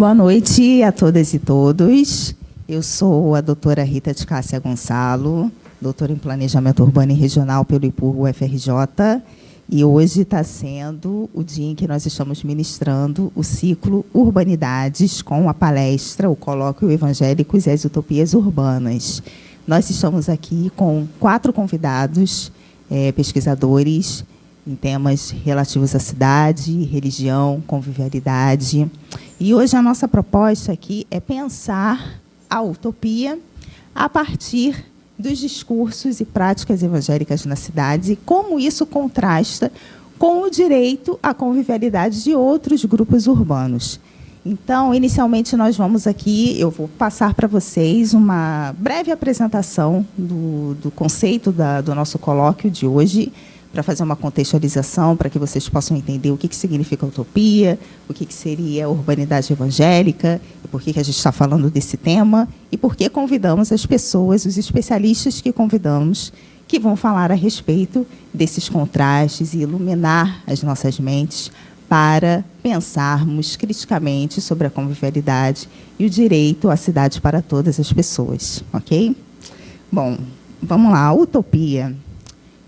Boa noite a todas e todos. Eu sou a doutora Rita de Cássia Gonçalo, doutora em Planejamento Urbano e Regional pelo IPURG-UFRJ, e hoje está sendo o dia em que nós estamos ministrando o ciclo Urbanidades com a palestra, o colóquio Evangélicos e as Utopias Urbanas. Nós estamos aqui com 4 convidados, pesquisadores, em temas relativos à cidade, religião, convivialidade. E hoje a nossa proposta aqui é pensar a utopia a partir dos discursos e práticas evangélicas na cidade e como isso contrasta com o direito à convivialidade de outros grupos urbanos. Então, inicialmente, nós vamos aqui, eu vou passar para vocês uma breve apresentação do conceito do nosso colóquio de hoje, para fazer uma contextualização, para que vocês possam entender o que significa utopia, o que seria a urbanidade evangélica, e por que a gente está falando desse tema, e por que convidamos as pessoas, os especialistas que convidamos, que vão falar a respeito desses contrastes e iluminar as nossas mentes para pensarmos criticamente sobre a convivialidade e o direito à cidade para todas as pessoas. Ok? Bom, vamos lá. A utopia,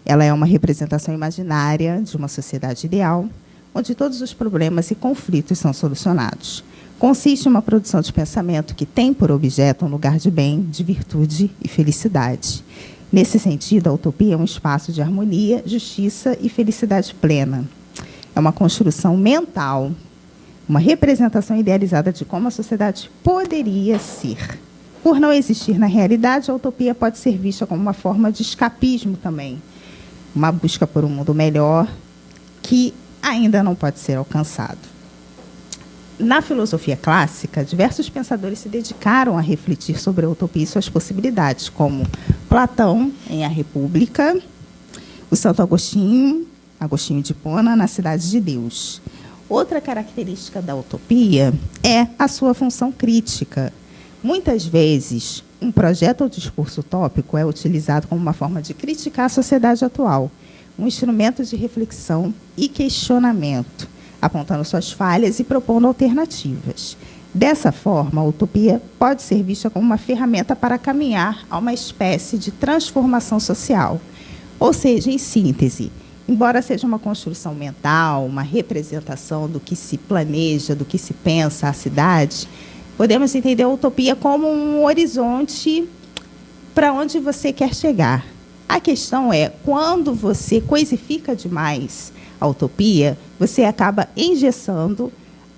ela é uma representação imaginária de uma sociedade ideal, onde todos os problemas e conflitos são solucionados. Consiste em uma produção de pensamento que tem por objeto um lugar de bem, de virtude e felicidade. Nesse sentido, a utopia é um espaço de harmonia, justiça e felicidade plena. É uma construção mental, uma representação idealizada de como a sociedade poderia ser. Por não existir na realidade, a utopia pode ser vista como uma forma de escapismo também, uma busca por um mundo melhor que ainda não pode ser alcançado. Na filosofia clássica, diversos pensadores se dedicaram a refletir sobre a utopia e suas possibilidades, como Platão, em A República, o Santo Agostinho de Hipona, na Cidade de Deus. Outra característica da utopia é a sua função crítica. Muitas vezes, um projeto ou discurso utópico é utilizado como uma forma de criticar a sociedade atual, um instrumento de reflexão e questionamento, apontando suas falhas e propondo alternativas. Dessa forma, a utopia pode ser vista como uma ferramenta para caminhar a uma espécie de transformação social. Ou seja, em síntese, embora seja uma construção mental, uma representação do que se planeja, do que se pensa a cidade, podemos entender a utopia como um horizonte para onde você quer chegar. A questão é, quando você coisifica demais a utopia, você acaba engessando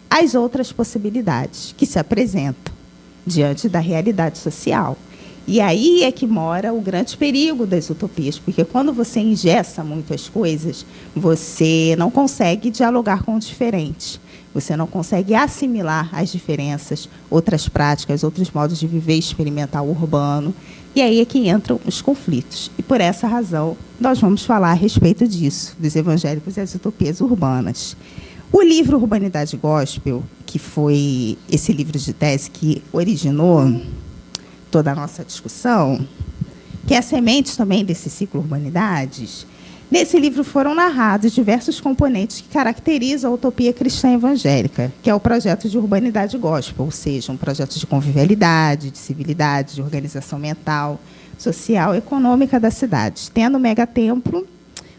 as outras possibilidades que se apresentam diante da realidade social. E aí é que mora o grande perigo das utopias, porque quando você engessa muito as coisas, você não consegue dialogar com o diferente. Você não consegue assimilar as diferenças, outras práticas, outros modos de viver e experimentar o urbano. E aí é que entram os conflitos. E, por essa razão, nós vamos falar a respeito disso, dos evangélicos e as utopias urbanas. O livro Urbanidade Gospel, que foi esse livro de tese que originou toda a nossa discussão, que é a semente também desse ciclo Urbanidades, nesse livro foram narrados diversos componentes que caracterizam a utopia cristã evangélica, que é o projeto de urbanidade gospel, ou seja, um projeto de convivialidade, de civilidade, de organização mental, social e econômica da cidade, tendo o megatemplo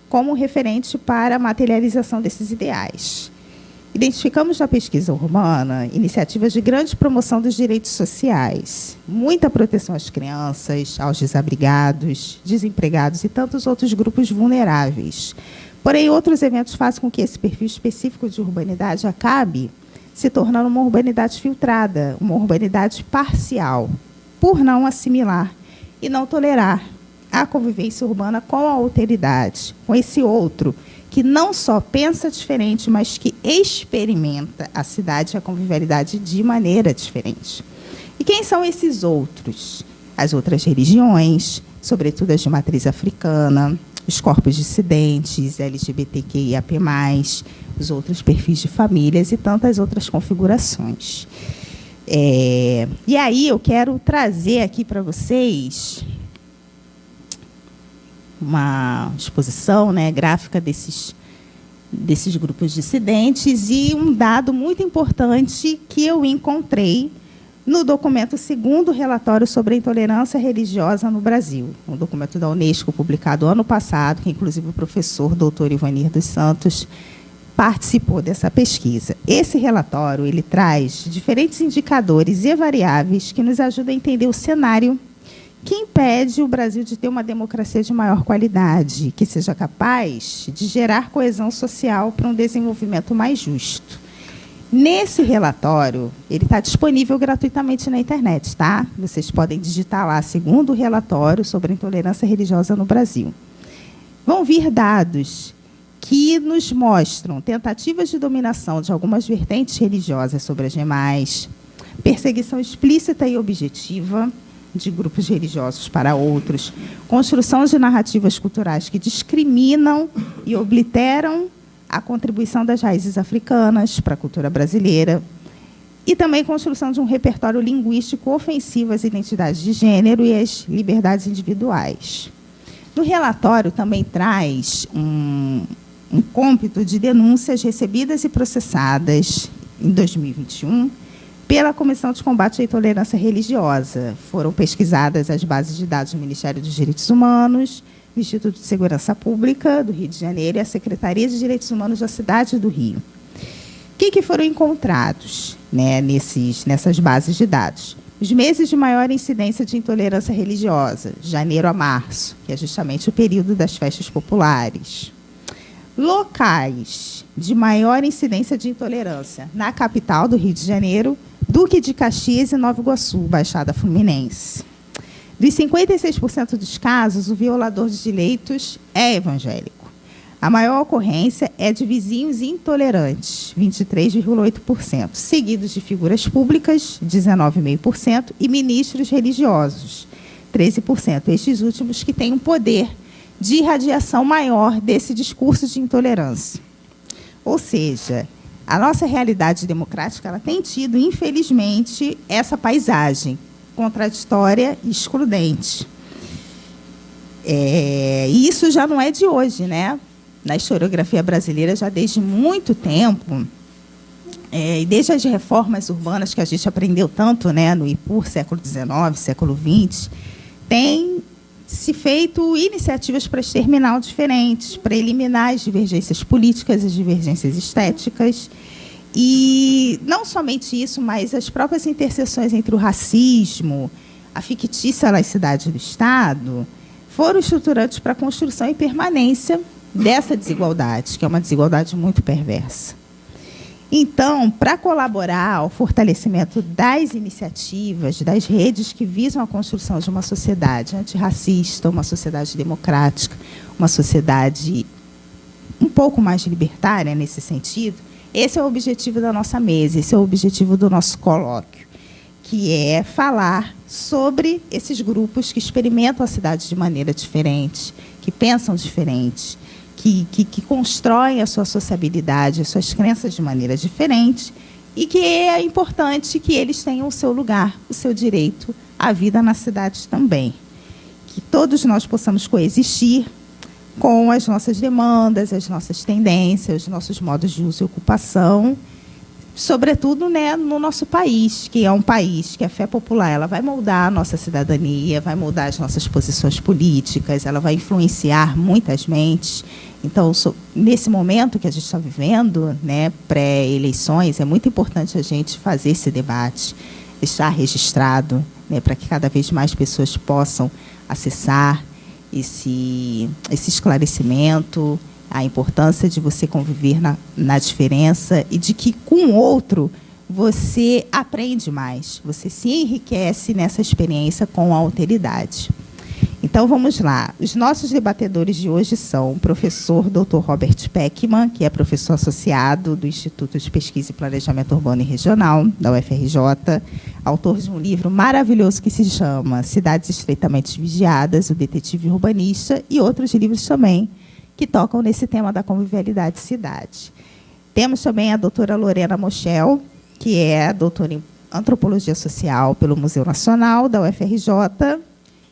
como referente para a materialização desses ideais. Identificamos na pesquisa urbana iniciativas de grande promoção dos direitos sociais, muita proteção às crianças, aos desabrigados, desempregados e tantos outros grupos vulneráveis. Porém, outros eventos fazem com que esse perfil específico de urbanidade acabe se tornando uma urbanidade filtrada, uma urbanidade parcial, por não assimilar e não tolerar a convivência urbana com a alteridade, com esse outro, que não só pensa diferente, mas que experimenta a cidade e a convivialidade de maneira diferente. E quem são esses outros? As outras religiões, sobretudo as de matriz africana, os corpos dissidentes, LGBTQIAP+, os outros perfis de famílias e tantas outras configurações. E aí eu quero trazer aqui para vocês uma exposição, né, gráfica desses desses grupos dissidentes, e um dado muito importante que eu encontrei no documento Segundo Relatório sobre a Intolerância Religiosa no Brasil, um documento da Unesco publicado ano passado, que inclusive o professor doutor Ivanir dos Santos participou dessa pesquisa. Esse relatório ele traz diferentes indicadores e variáveis que nos ajudam a entender o cenário que impede o Brasil de ter uma democracia de maior qualidade, que seja capaz de gerar coesão social para um desenvolvimento mais justo. Nesse relatório, ele está disponível gratuitamente na internet, tá? Vocês podem digitar lá, Segundo Relatório sobre a Intolerância Religiosa no Brasil. Vão vir dados que nos mostram tentativas de dominação de algumas vertentes religiosas sobre as demais, perseguição explícita e objetiva de grupos religiosos para outros, construção de narrativas culturais que discriminam e obliteram a contribuição das raízes africanas para a cultura brasileira, e também construção de um repertório linguístico ofensivo às identidades de gênero e às liberdades individuais. No relatório também traz um cômputo de denúncias recebidas e processadas em 2021 pela Comissão de Combate à Intolerância Religiosa. Foram pesquisadas as bases de dados do Ministério dos Direitos Humanos, do Instituto de Segurança Pública do Rio de Janeiro e a Secretaria de Direitos Humanos da cidade do Rio. O que foram encontrados, né, nessas bases de dados? Os meses de maior incidência de intolerância religiosa, janeiro a março, que é justamente o período das festas populares. Locais de maior incidência de intolerância na capital do Rio de Janeiro, Duque de Caxias e Nova Iguaçu, Baixada Fluminense. Dos 56% dos casos, o violador de direitos é evangélico. A maior ocorrência é de vizinhos intolerantes, 23,8%, seguidos de figuras públicas, 19,5%, e ministros religiosos, 13%. Estes últimos que têm um poder de irradiação maior desse discurso de intolerância. Ou seja, a nossa realidade democrática ela tem tido, infelizmente, essa paisagem contraditória e excludente. E isso já não é de hoje, né? Na historiografia brasileira, já desde muito tempo, e desde as reformas urbanas que a gente aprendeu tanto, né, no IPUR, século XIX, século XX, tem se feito iniciativas para exterminar o diferente, para eliminar as divergências políticas, as divergências estéticas. E não somente isso, mas as próprias interseções entre o racismo, a fictícia laicidade do Estado, foram estruturantes para a construção e permanência dessa desigualdade, que é uma desigualdade muito perversa. Então, para colaborar ao fortalecimento das iniciativas, das redes que visam a construção de uma sociedade antirracista, uma sociedade democrática, uma sociedade um pouco mais libertária nesse sentido, esse é o objetivo da nossa mesa, esse é o objetivo do nosso colóquio, que é falar sobre esses grupos que experimentam a cidade de maneira diferente, que pensam diferente, que constroem a sua sociabilidade, as suas crenças de maneira diferente, e que é importante que eles tenham o seu lugar, o seu direito à vida na cidade também. Que todos nós possamos coexistir com as nossas demandas, as nossas tendências, os nossos modos de uso e ocupação, sobretudo, né, no nosso país, que é um país que a fé popular ela vai moldar a nossa cidadania, vai moldar as nossas posições políticas, ela vai influenciar muitas mentes. Então, nesse momento que a gente está vivendo, né, pré-eleições, é muito importante a gente fazer esse debate, deixar registrado, né, para que cada vez mais pessoas possam acessar esse esclarecimento, a importância de você conviver na diferença e de que, com o outro, você aprende mais, você se enriquece nessa experiência com a alteridade. Então, vamos lá. Os nossos debatedores de hoje são o professor Dr. Robert Peckman, que é professor associado do Instituto de Pesquisa e Planejamento Urbano e Regional, da UFRJ, autor de um livro maravilhoso que se chama Cidades Estreitamente Vigiadas, o Detetive Urbanista, e outros livros também que tocam nesse tema da convivialidade cidade. Temos também a doutora Lorena Moschel, que é doutora em Antropologia Social pelo Museu Nacional da UFRJ,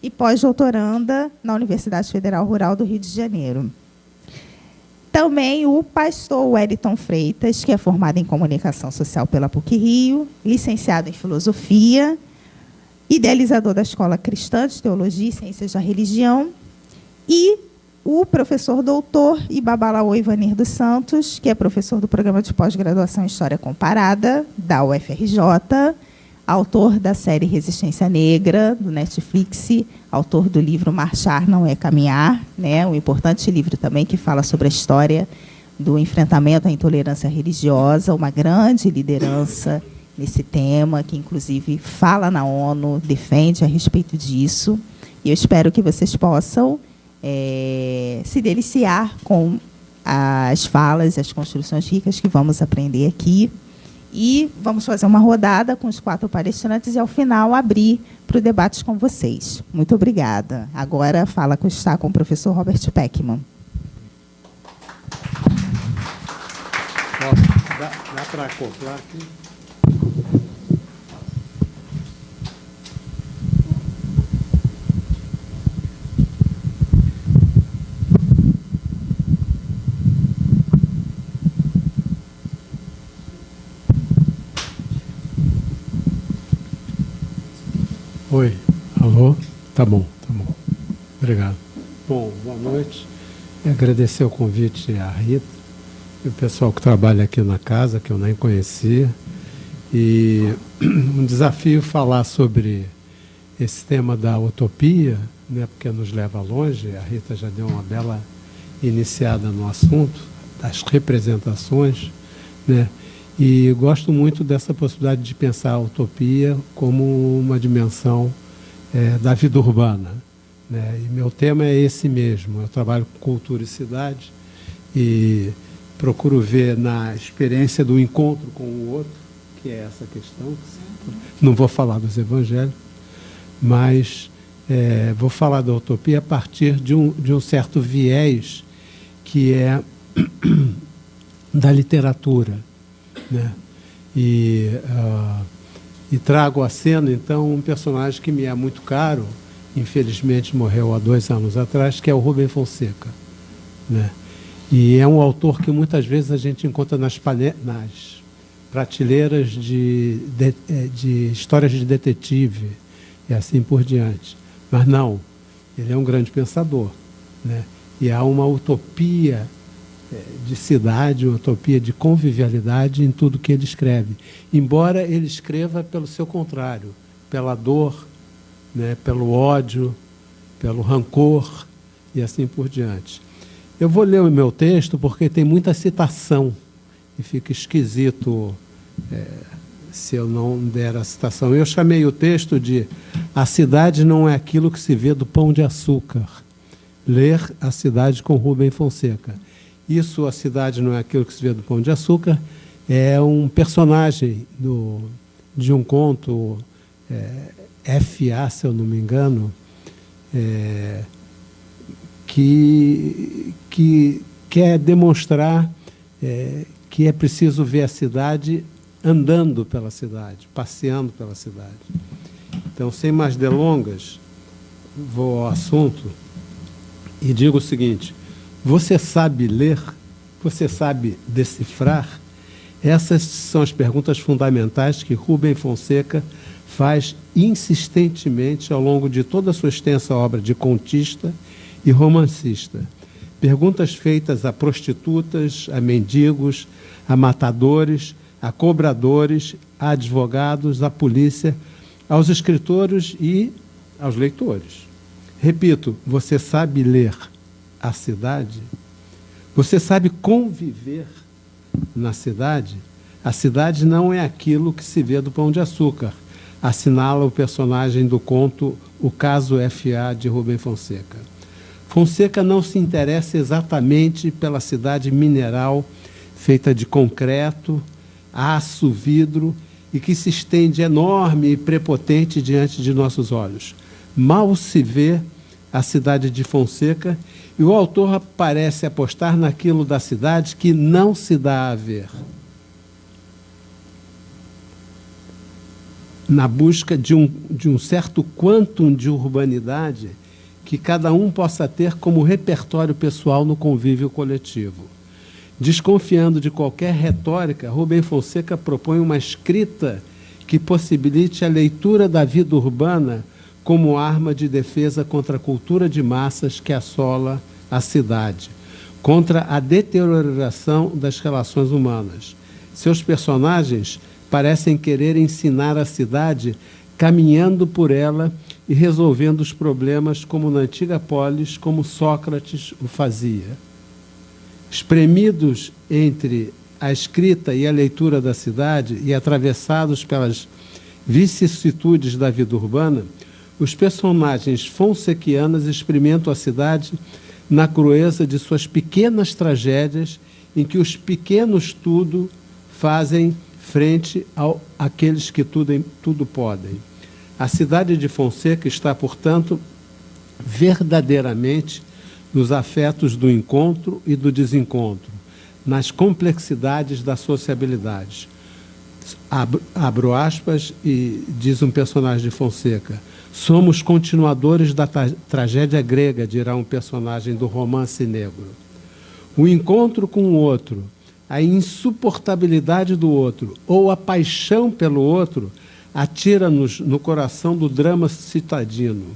e pós-doutoranda na Universidade Federal Rural do Rio de Janeiro. também o pastor Wellington Freitas, que é formado em Comunicação Social pela PUC-Rio, licenciado em Filosofia, idealizador da Escola Cristã de Teologia e Ciências da Religião, e o professor doutor Ibabalaô Ivanir dos Santos, que é professor do Programa de Pós-Graduação em História Comparada, da UFRJ, autor da série Resistência Negra, do Netflix, autor do livro Marchar Não é Caminhar, né, um importante livro também que fala sobre a história do enfrentamento à intolerância religiosa, uma grande liderança nesse tema, que, inclusive, fala na ONU, defende a respeito disso. E eu espero que vocês possam se deliciar com as falas, as construções ricas que vamos aprender aqui. E vamos fazer uma rodada com os 4 palestrantes e, ao final, abrir para o debate com vocês. Muito obrigada. Agora, a fala está com o professor Robert Peckman. Dá para acoplar aqui? Oi, alô? Tá bom. Obrigado. Bom, boa noite. E agradecer o convite à Rita e o pessoal que trabalha aqui na casa, que eu nem conhecia. E um desafio falar sobre esse tema da utopia, né, porque nos leva longe. A Rita já deu uma bela iniciada no assunto, das representações, né? E gosto muito dessa possibilidade de pensar a utopia como uma dimensão da vida urbana, né? E meu tema é esse mesmo. Eu trabalho com cultura e cidade e procuro ver na experiência do encontro com o outro, que é essa questão. Não vou falar dos evangelhos, mas vou falar da utopia a partir de um certo viés que é da literatura, né? E trago à cena, então, um personagem que me é muito caro, infelizmente morreu há 2 anos atrás, que é o Rubem Fonseca, né? E é um autor que muitas vezes a gente encontra nas prateleiras de histórias de detetive e assim por diante. Mas não, ele é um grande pensador, né? E há uma utopia de cidade, uma utopia de convivialidade em tudo que ele escreve. Embora ele escreva pelo seu contrário, pela dor, né, pelo ódio, pelo rancor e assim por diante. Eu vou ler o meu texto porque tem muita citação e fica esquisito se eu não der a citação. Eu chamei o texto de A Cidade Não é Aquilo que se Vê do Pão de Açúcar. Ler A Cidade com Rubem Fonseca. Isso, A Cidade Não é Aquilo que se Vê do Pão de Açúcar, é um personagem de um conto F.A., se eu não me engano, que quer demonstrar que é preciso ver a cidade andando pela cidade, passeando pela cidade. Então, sem mais delongas, vou ao assunto e digo o seguinte: você sabe ler? Você sabe decifrar? Essas são as perguntas fundamentais que Rubem Fonseca faz insistentemente ao longo de toda a sua extensa obra de contista e romancista. Perguntas feitas a prostitutas, a mendigos, a matadores, a cobradores, a advogados, à polícia, aos escritores e aos leitores. Repito, você sabe ler a cidade? Você sabe conviver na cidade? A cidade não é aquilo que se vê do Pão de Açúcar, assinala o personagem do conto O Caso F.A. de Rubem Fonseca. Fonseca não se interessa exatamente pela cidade mineral, feita de concreto, aço, vidro, e que se estende enorme e prepotente diante de nossos olhos. Mal se vê a cidade de Fonseca, e o autor parece apostar naquilo da cidade que não se dá a ver. Na busca de um certo quantum de urbanidade que cada um possa ter como repertório pessoal no convívio coletivo. Desconfiando de qualquer retórica, Rubem Fonseca propõe uma escrita que possibilite a leitura da vida urbana como arma de defesa contra a cultura de massas que assola a cidade, contra a deterioração das relações humanas. Seus personagens parecem querer ensinar a cidade caminhando por ela e resolvendo os problemas como na antiga polis, como Sócrates o fazia. Espremidos entre a escrita e a leitura da cidade e atravessados pelas vicissitudes da vida urbana, os personagens fonsequianos experimentam a cidade na crueza de suas pequenas tragédias, em que os pequenos tudo fazem frente àqueles que tudo podem. A cidade de Fonseca está, portanto, verdadeiramente nos afetos do encontro e do desencontro, nas complexidades da sociabilidade. Abro aspas e diz um personagem de Fonseca: somos continuadores da tragédia grega, dirá um personagem do romance negro. O encontro com o outro, a insuportabilidade do outro ou a paixão pelo outro atira-nos no coração do drama citadino.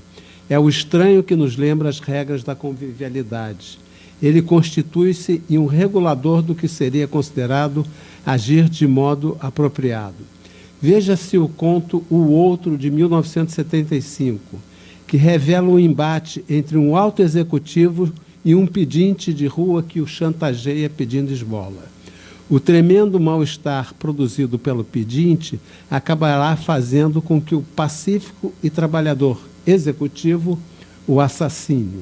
É o estranho que nos lembra as regras da convivialidade. Ele constitui-se em um regulador do que seria considerado agir de modo apropriado. Veja-se o conto O Outro, de 1975, que revela o embate entre um alto executivo e um pedinte de rua que o chantageia pedindo esmola. O tremendo mal-estar produzido pelo pedinte acabará fazendo com que o pacífico e trabalhador executivo o assassine.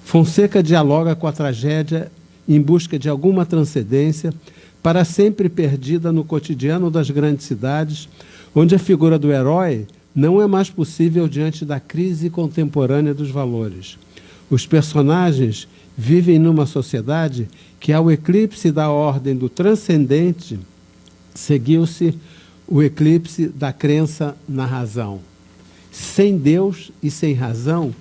Fonseca dialoga com a tragédia em busca de alguma transcendência, para sempre perdida no cotidiano das grandes cidades, onde a figura do herói não é mais possível diante da crise contemporânea dos valores. Os personagens vivem numa sociedade que, ao eclipse da ordem do transcendente, seguiu-se o eclipse da crença na razão. Sem Deus e sem razão,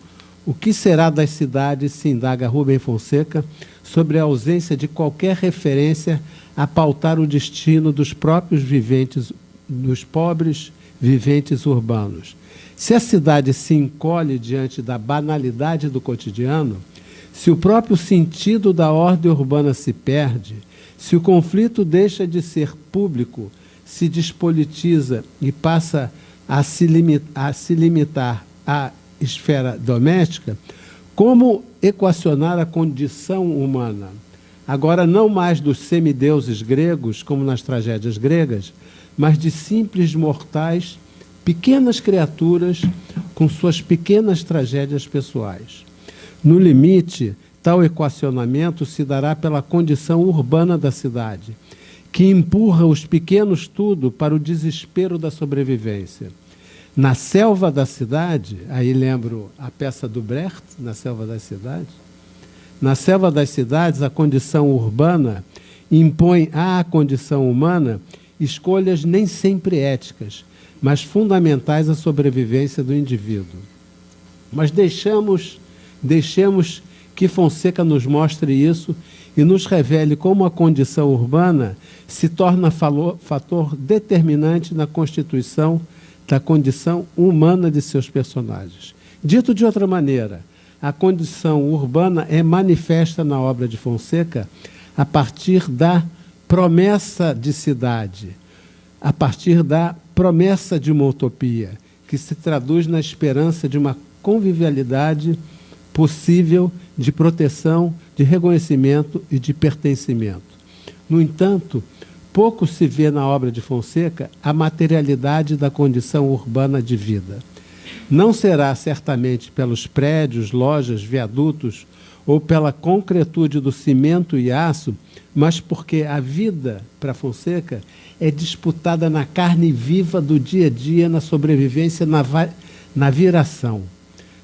o que será das cidades, se indaga Rubem Fonseca, sobre a ausência de qualquer referência a pautar o destino dos próprios viventes, dos pobres viventes urbanos. Se a cidade se encolhe diante da banalidade do cotidiano, se o próprio sentido da ordem urbana se perde, se o conflito deixa de ser público, se despolitiza e passa a se limitar à esfera doméstica, como equacionar a condição humana? Agora, não mais dos semideuses gregos, como nas tragédias gregas, mas de simples mortais, pequenas criaturas com suas pequenas tragédias pessoais. No limite, tal equacionamento se dará pela condição urbana da cidade, que empurra os pequenos tudo para o desespero da sobrevivência. Na selva da cidade, aí lembro a peça do Brecht, Na Selva das Cidades. Na selva das cidades, a condição urbana impõe à condição humana escolhas nem sempre éticas, mas fundamentais à sobrevivência do indivíduo. Mas deixemos que Fonseca nos mostre isso e nos revele como a condição urbana se torna fator determinante na constituição da condição humana de seus personagens. Dito de outra maneira, a condição urbana é manifesta na obra de Fonseca a partir da promessa de cidade, a partir da promessa de uma utopia, que se traduz na esperança de uma convivialidade possível de proteção, de reconhecimento e de pertencimento. No entanto, pouco se vê na obra de Fonseca a materialidade da condição urbana de vida. Não será certamente pelos prédios, lojas, viadutos ou pela concretude do cimento e aço, mas porque a vida, para Fonseca, é disputada na carne viva do dia a dia, na sobrevivência, na viração.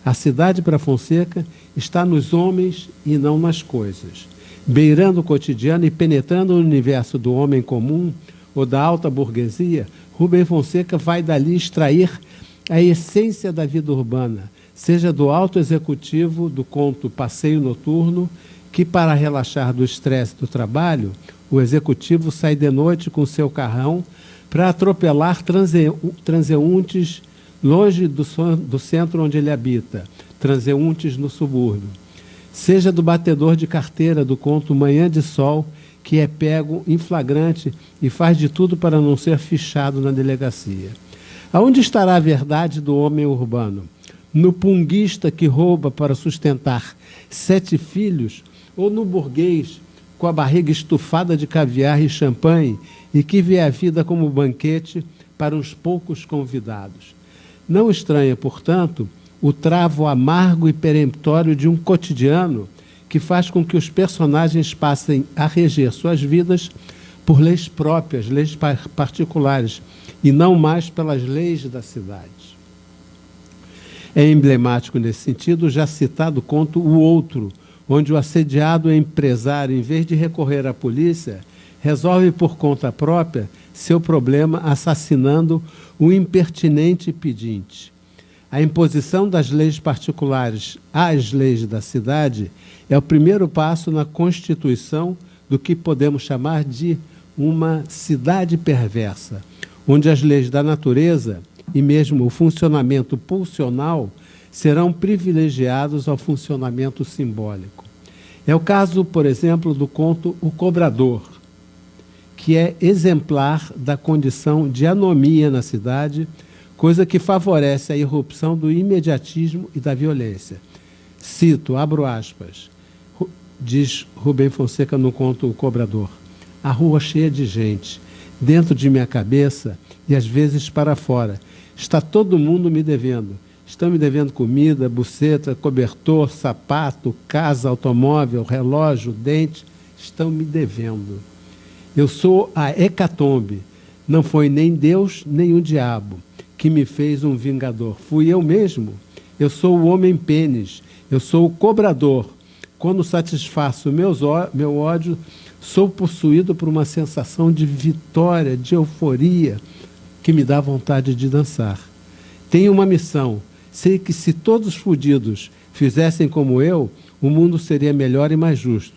A cidade, para Fonseca, está nos homens e não nas coisas. Beirando o cotidiano e penetrando no universo do homem comum ou da alta burguesia, Rubem Fonseca vai dali extrair a essência da vida urbana, seja do alto executivo do conto Passeio Noturno, que, para relaxar do estresse do trabalho, o executivo sai de noite com seu carrão para atropelar transeuntes longe do centro onde ele habita, transeuntes no subúrbio. Seja do batedor de carteira do conto Manhã de Sol, que é pego em flagrante e faz de tudo para não ser fichado na delegacia. Aonde estará a verdade do homem urbano? No punguista que rouba para sustentar 7 filhos, ou no burguês com a barriga estufada de caviar e champanhe e que vê a vida como banquete para uns poucos convidados? Não estranha, portanto, o travo amargo e peremptório de um cotidiano que faz com que os personagens passem a reger suas vidas por leis próprias, leis particulares, e não mais pelas leis da cidade. É emblemático nesse sentido o já citado conto O Outro, onde o assediado empresário, em vez de recorrer à polícia, resolve por conta própria seu problema assassinando o impertinente pedinte. A imposição das leis particulares às leis da cidade é o primeiro passo na constituição do que podemos chamar de uma cidade perversa, onde as leis da natureza e mesmo o funcionamento pulsional serão privilegiados ao funcionamento simbólico. É o caso, por exemplo, do conto O Cobrador, que é exemplar da condição de anomia na cidade, coisa que favorece a irrupção do imediatismo e da violência. Cito, abro aspas, diz Rubem Fonseca no conto O Cobrador: a rua cheia de gente, dentro de minha cabeça e às vezes para fora, está todo mundo me devendo. Estão me devendo comida, buceta, cobertor, sapato, casa, automóvel, relógio, dente. Estão me devendo. Eu sou a hecatombe. Não foi nem Deus, nem o diabo que me fez um vingador. Fui eu mesmo. Eu sou o homem pênis. Eu sou o cobrador. Quando satisfaço meu ódio, sou possuído por uma sensação de vitória, de euforia, que me dá vontade de dançar. Tenho uma missão. Sei que se todos fudidos fizessem como eu, o mundo seria melhor e mais justo.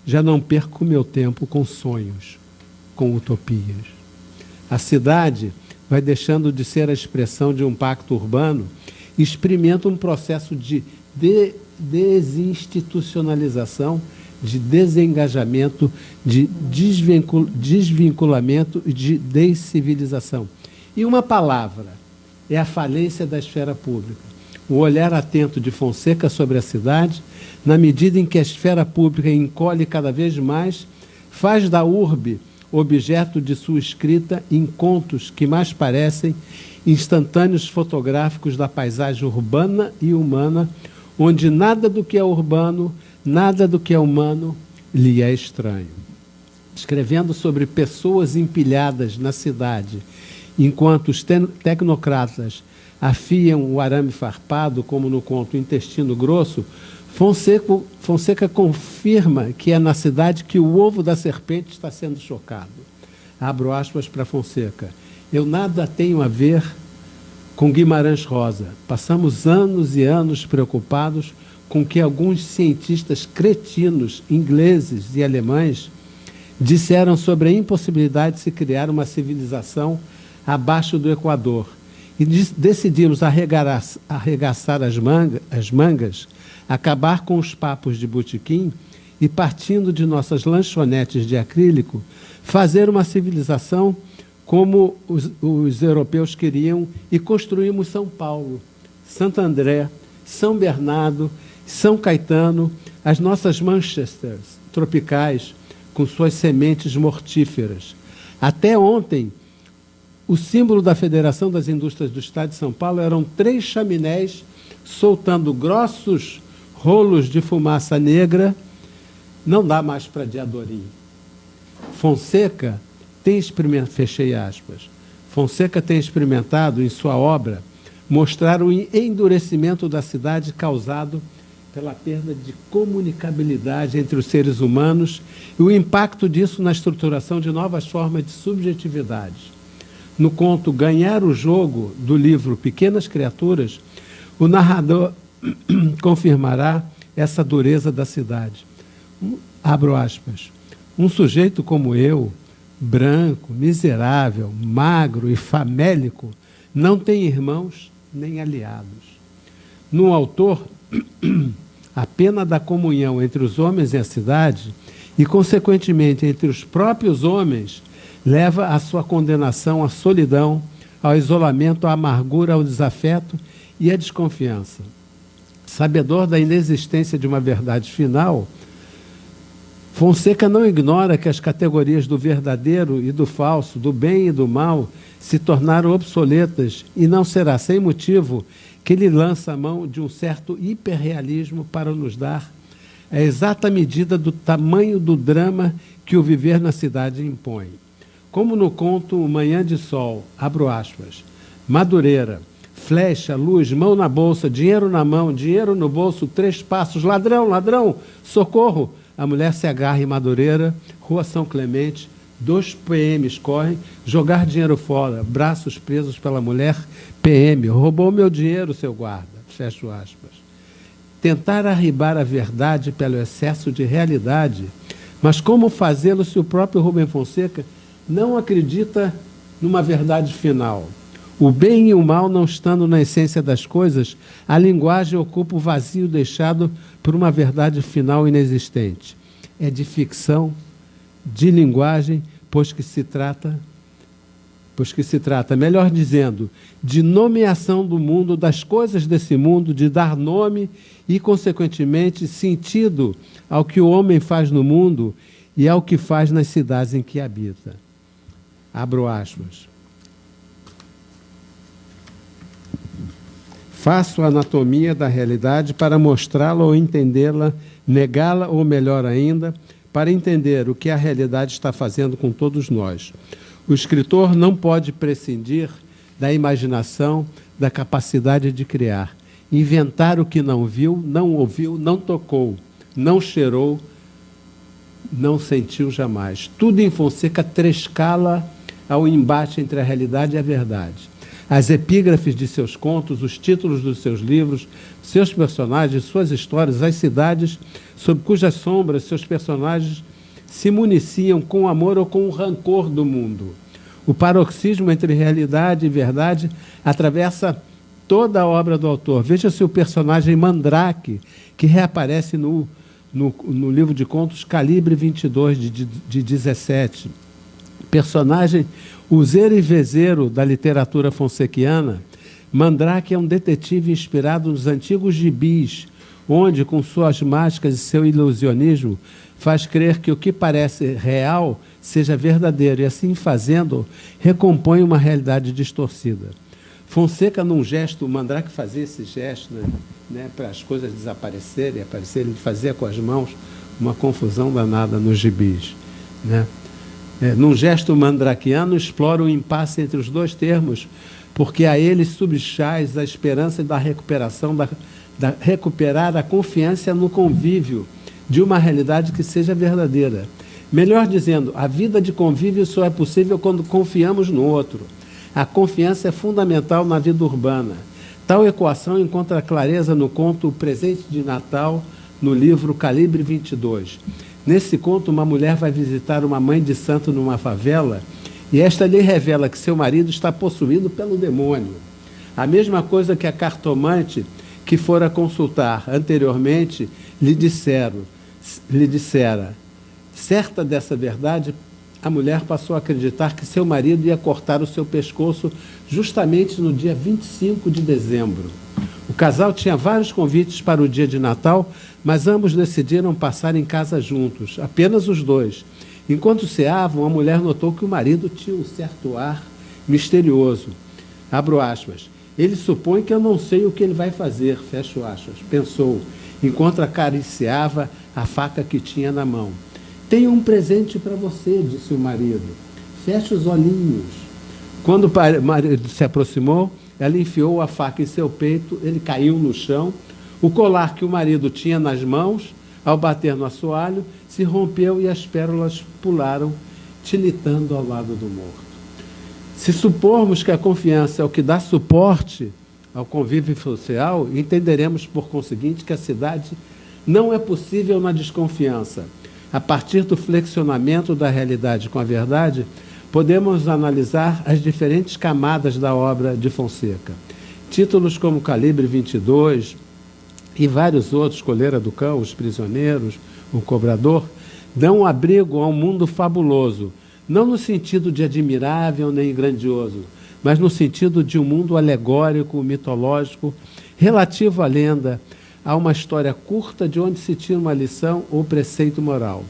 Já não perco meu tempo com sonhos, com utopias. A cidade vai deixando de ser a expressão de um pacto urbano e experimenta um processo de desinstitucionalização, de desengajamento, de desvinculamento e de descivilização. E uma palavra, é a falência da esfera pública. O olhar atento de Fonseca sobre a cidade, na medida em que a esfera pública encolhe cada vez mais, faz da urbe objeto de sua escrita em contos que mais parecem instantâneos fotográficos da paisagem urbana e humana, onde nada do que é urbano, nada do que é humano lhe é estranho. Escrevendo sobre pessoas empilhadas na cidade, enquanto os tecnocratas afiam o arame farpado, como no conto Intestino Grosso, Fonseca confirma que é na cidade que o ovo da serpente está sendo chocado. Abro aspas para Fonseca. Eu nada tenho a ver com Guimarães Rosa. Passamos anos e anos preocupados com que alguns cientistas cretinos, ingleses e alemães, disseram sobre a impossibilidade de se criar uma civilização abaixo do Equador. E decidimos arregaçar as mangas, acabar com os papos de botequim e, partindo de nossas lanchonetes de acrílico, fazer uma civilização como os europeus queriam e construímos São Paulo, Santo André, São Bernardo, São Caetano, as nossas Manchesters tropicais, com suas sementes mortíferas. Até ontem, o símbolo da Federação das Indústrias do Estado de São Paulo eram 3 chaminés soltando grossos rolos de fumaça negra. Não dá mais para Diadorim. Fonseca tem experimentado, fechei aspas, Fonseca tem experimentado em sua obra mostrar o endurecimento da cidade causado pela perda de comunicabilidade entre os seres humanos e o impacto disso na estruturação de novas formas de subjetividade. No conto Ganhar o Jogo, do livro Pequenas Criaturas, o narrador confirmará essa dureza da cidade. Abro aspas, um sujeito como eu, branco, miserável, magro e famélico, não tem irmãos nem aliados. No autor, a pena da comunhão entre os homens e a cidade, e, consequentemente, entre os próprios homens, leva à sua condenação à solidão, ao isolamento, à amargura, ao desafeto e à desconfiança. Sabedor da inexistência de uma verdade final, Fonseca não ignora que as categorias do verdadeiro e do falso, do bem e do mal, se tornaram obsoletas e não será sem motivo que ele lança a mão de um certo hiperrealismo para nos dar a exata medida do tamanho do drama que o viver na cidade impõe. Como no conto Manhã de Sol, abro aspas, Madureira, flecha, luz, mão na bolsa, dinheiro na mão, dinheiro no bolso, 3 passos, ladrão, ladrão, socorro. A mulher se agarra em Madureira, Rua São Clemente, 2 PMs correm, jogar dinheiro fora, braços presos pela mulher, PM, roubou meu dinheiro, seu guarda, fecho aspas. Tentar arribar a verdade pelo excesso de realidade, mas como fazê-lo se o próprio Rubem Fonseca não acredita numa verdade final? O bem e o mal não estando na essência das coisas, a linguagem ocupa o vazio deixado por uma verdade final inexistente. É de ficção, de linguagem, pois que se trata, melhor dizendo, de nomeação do mundo, das coisas desse mundo, de dar nome e, consequentemente, sentido ao que o homem faz no mundo e ao que faz nas cidades em que habita. Abro aspas. Faço a anatomia da realidade para mostrá-la ou entendê-la, negá-la ou, melhor ainda, para entender o que a realidade está fazendo com todos nós. O escritor não pode prescindir da imaginação, da capacidade de criar. Inventar o que não viu, não ouviu, não tocou, não cheirou, não sentiu jamais. Tudo em Fonseca trescala ao embate entre a realidade e a verdade. As epígrafes de seus contos, os títulos dos seus livros, seus personagens, suas histórias, as cidades sob cujas sombras seus personagens se municiam com o amor ou com o rancor do mundo. O paroxismo entre realidade e verdade atravessa toda a obra do autor. Veja-se o personagem Mandrake, que reaparece no livro de contos Calibre 22, de 17. Personagem useiro e vezeiro da literatura fonsequiana, Mandrake é um detetive inspirado nos antigos gibis, onde, com suas máscaras e seu ilusionismo, faz crer que o que parece real seja verdadeiro, e assim fazendo, recompõe uma realidade distorcida. Fonseca, num gesto, o Mandrake fazia esse gesto, né, para as coisas desaparecerem, aparecerem, ele fazia com as mãos uma confusão danada nos gibis, né? Num gesto mandraquiano, explora o impasse entre os dois termos, porque a ele subjaz a esperança da recuperação, recuperar a confiança no convívio de uma realidade que seja verdadeira. Melhor dizendo, a vida de convívio só é possível quando confiamos no outro. A confiança é fundamental na vida urbana. Tal equação encontra clareza no conto O Presente de Natal, no livro Calibre 22. Nesse conto, uma mulher vai visitar uma mãe de santo numa favela e esta lhe revela que seu marido está possuído pelo demônio. A mesma coisa que a cartomante que fora consultar anteriormente lhe dissera. Certa dessa verdade, a mulher passou a acreditar que seu marido ia cortar o seu pescoço justamente no dia 25 de dezembro. O casal tinha vários convites para o dia de Natal, mas ambos decidiram passar em casa juntos, apenas os dois. Enquanto ceavam, a mulher notou que o marido tinha um certo ar misterioso. Abro aspas. Ele supõe que eu não sei o que ele vai fazer, fecho aspas, pensou, enquanto acariciava a faca que tinha na mão. Tenho um presente para você, disse o marido. Feche os olhinhos. Quando o marido se aproximou, ela enfiou a faca em seu peito, ele caiu no chão. O colar que o marido tinha nas mãos, ao bater no assoalho, se rompeu e as pérolas pularam, tilitando ao lado do morto. Se supormos que a confiança é o que dá suporte ao convívio social, entenderemos, por conseguinte, que a cidade não é possível na desconfiança. A partir do flexionamento da realidade com a verdade, podemos analisar as diferentes camadas da obra de Fonseca. Títulos como Calibre 22 e vários outros, Coleira do Cão, Os Prisioneiros, O Cobrador, dão abrigo a um mundo fabuloso, não no sentido de admirável nem grandioso, mas no sentido de um mundo alegórico, mitológico, relativo à lenda, a uma história curta de onde se tira uma lição ou preceito moral.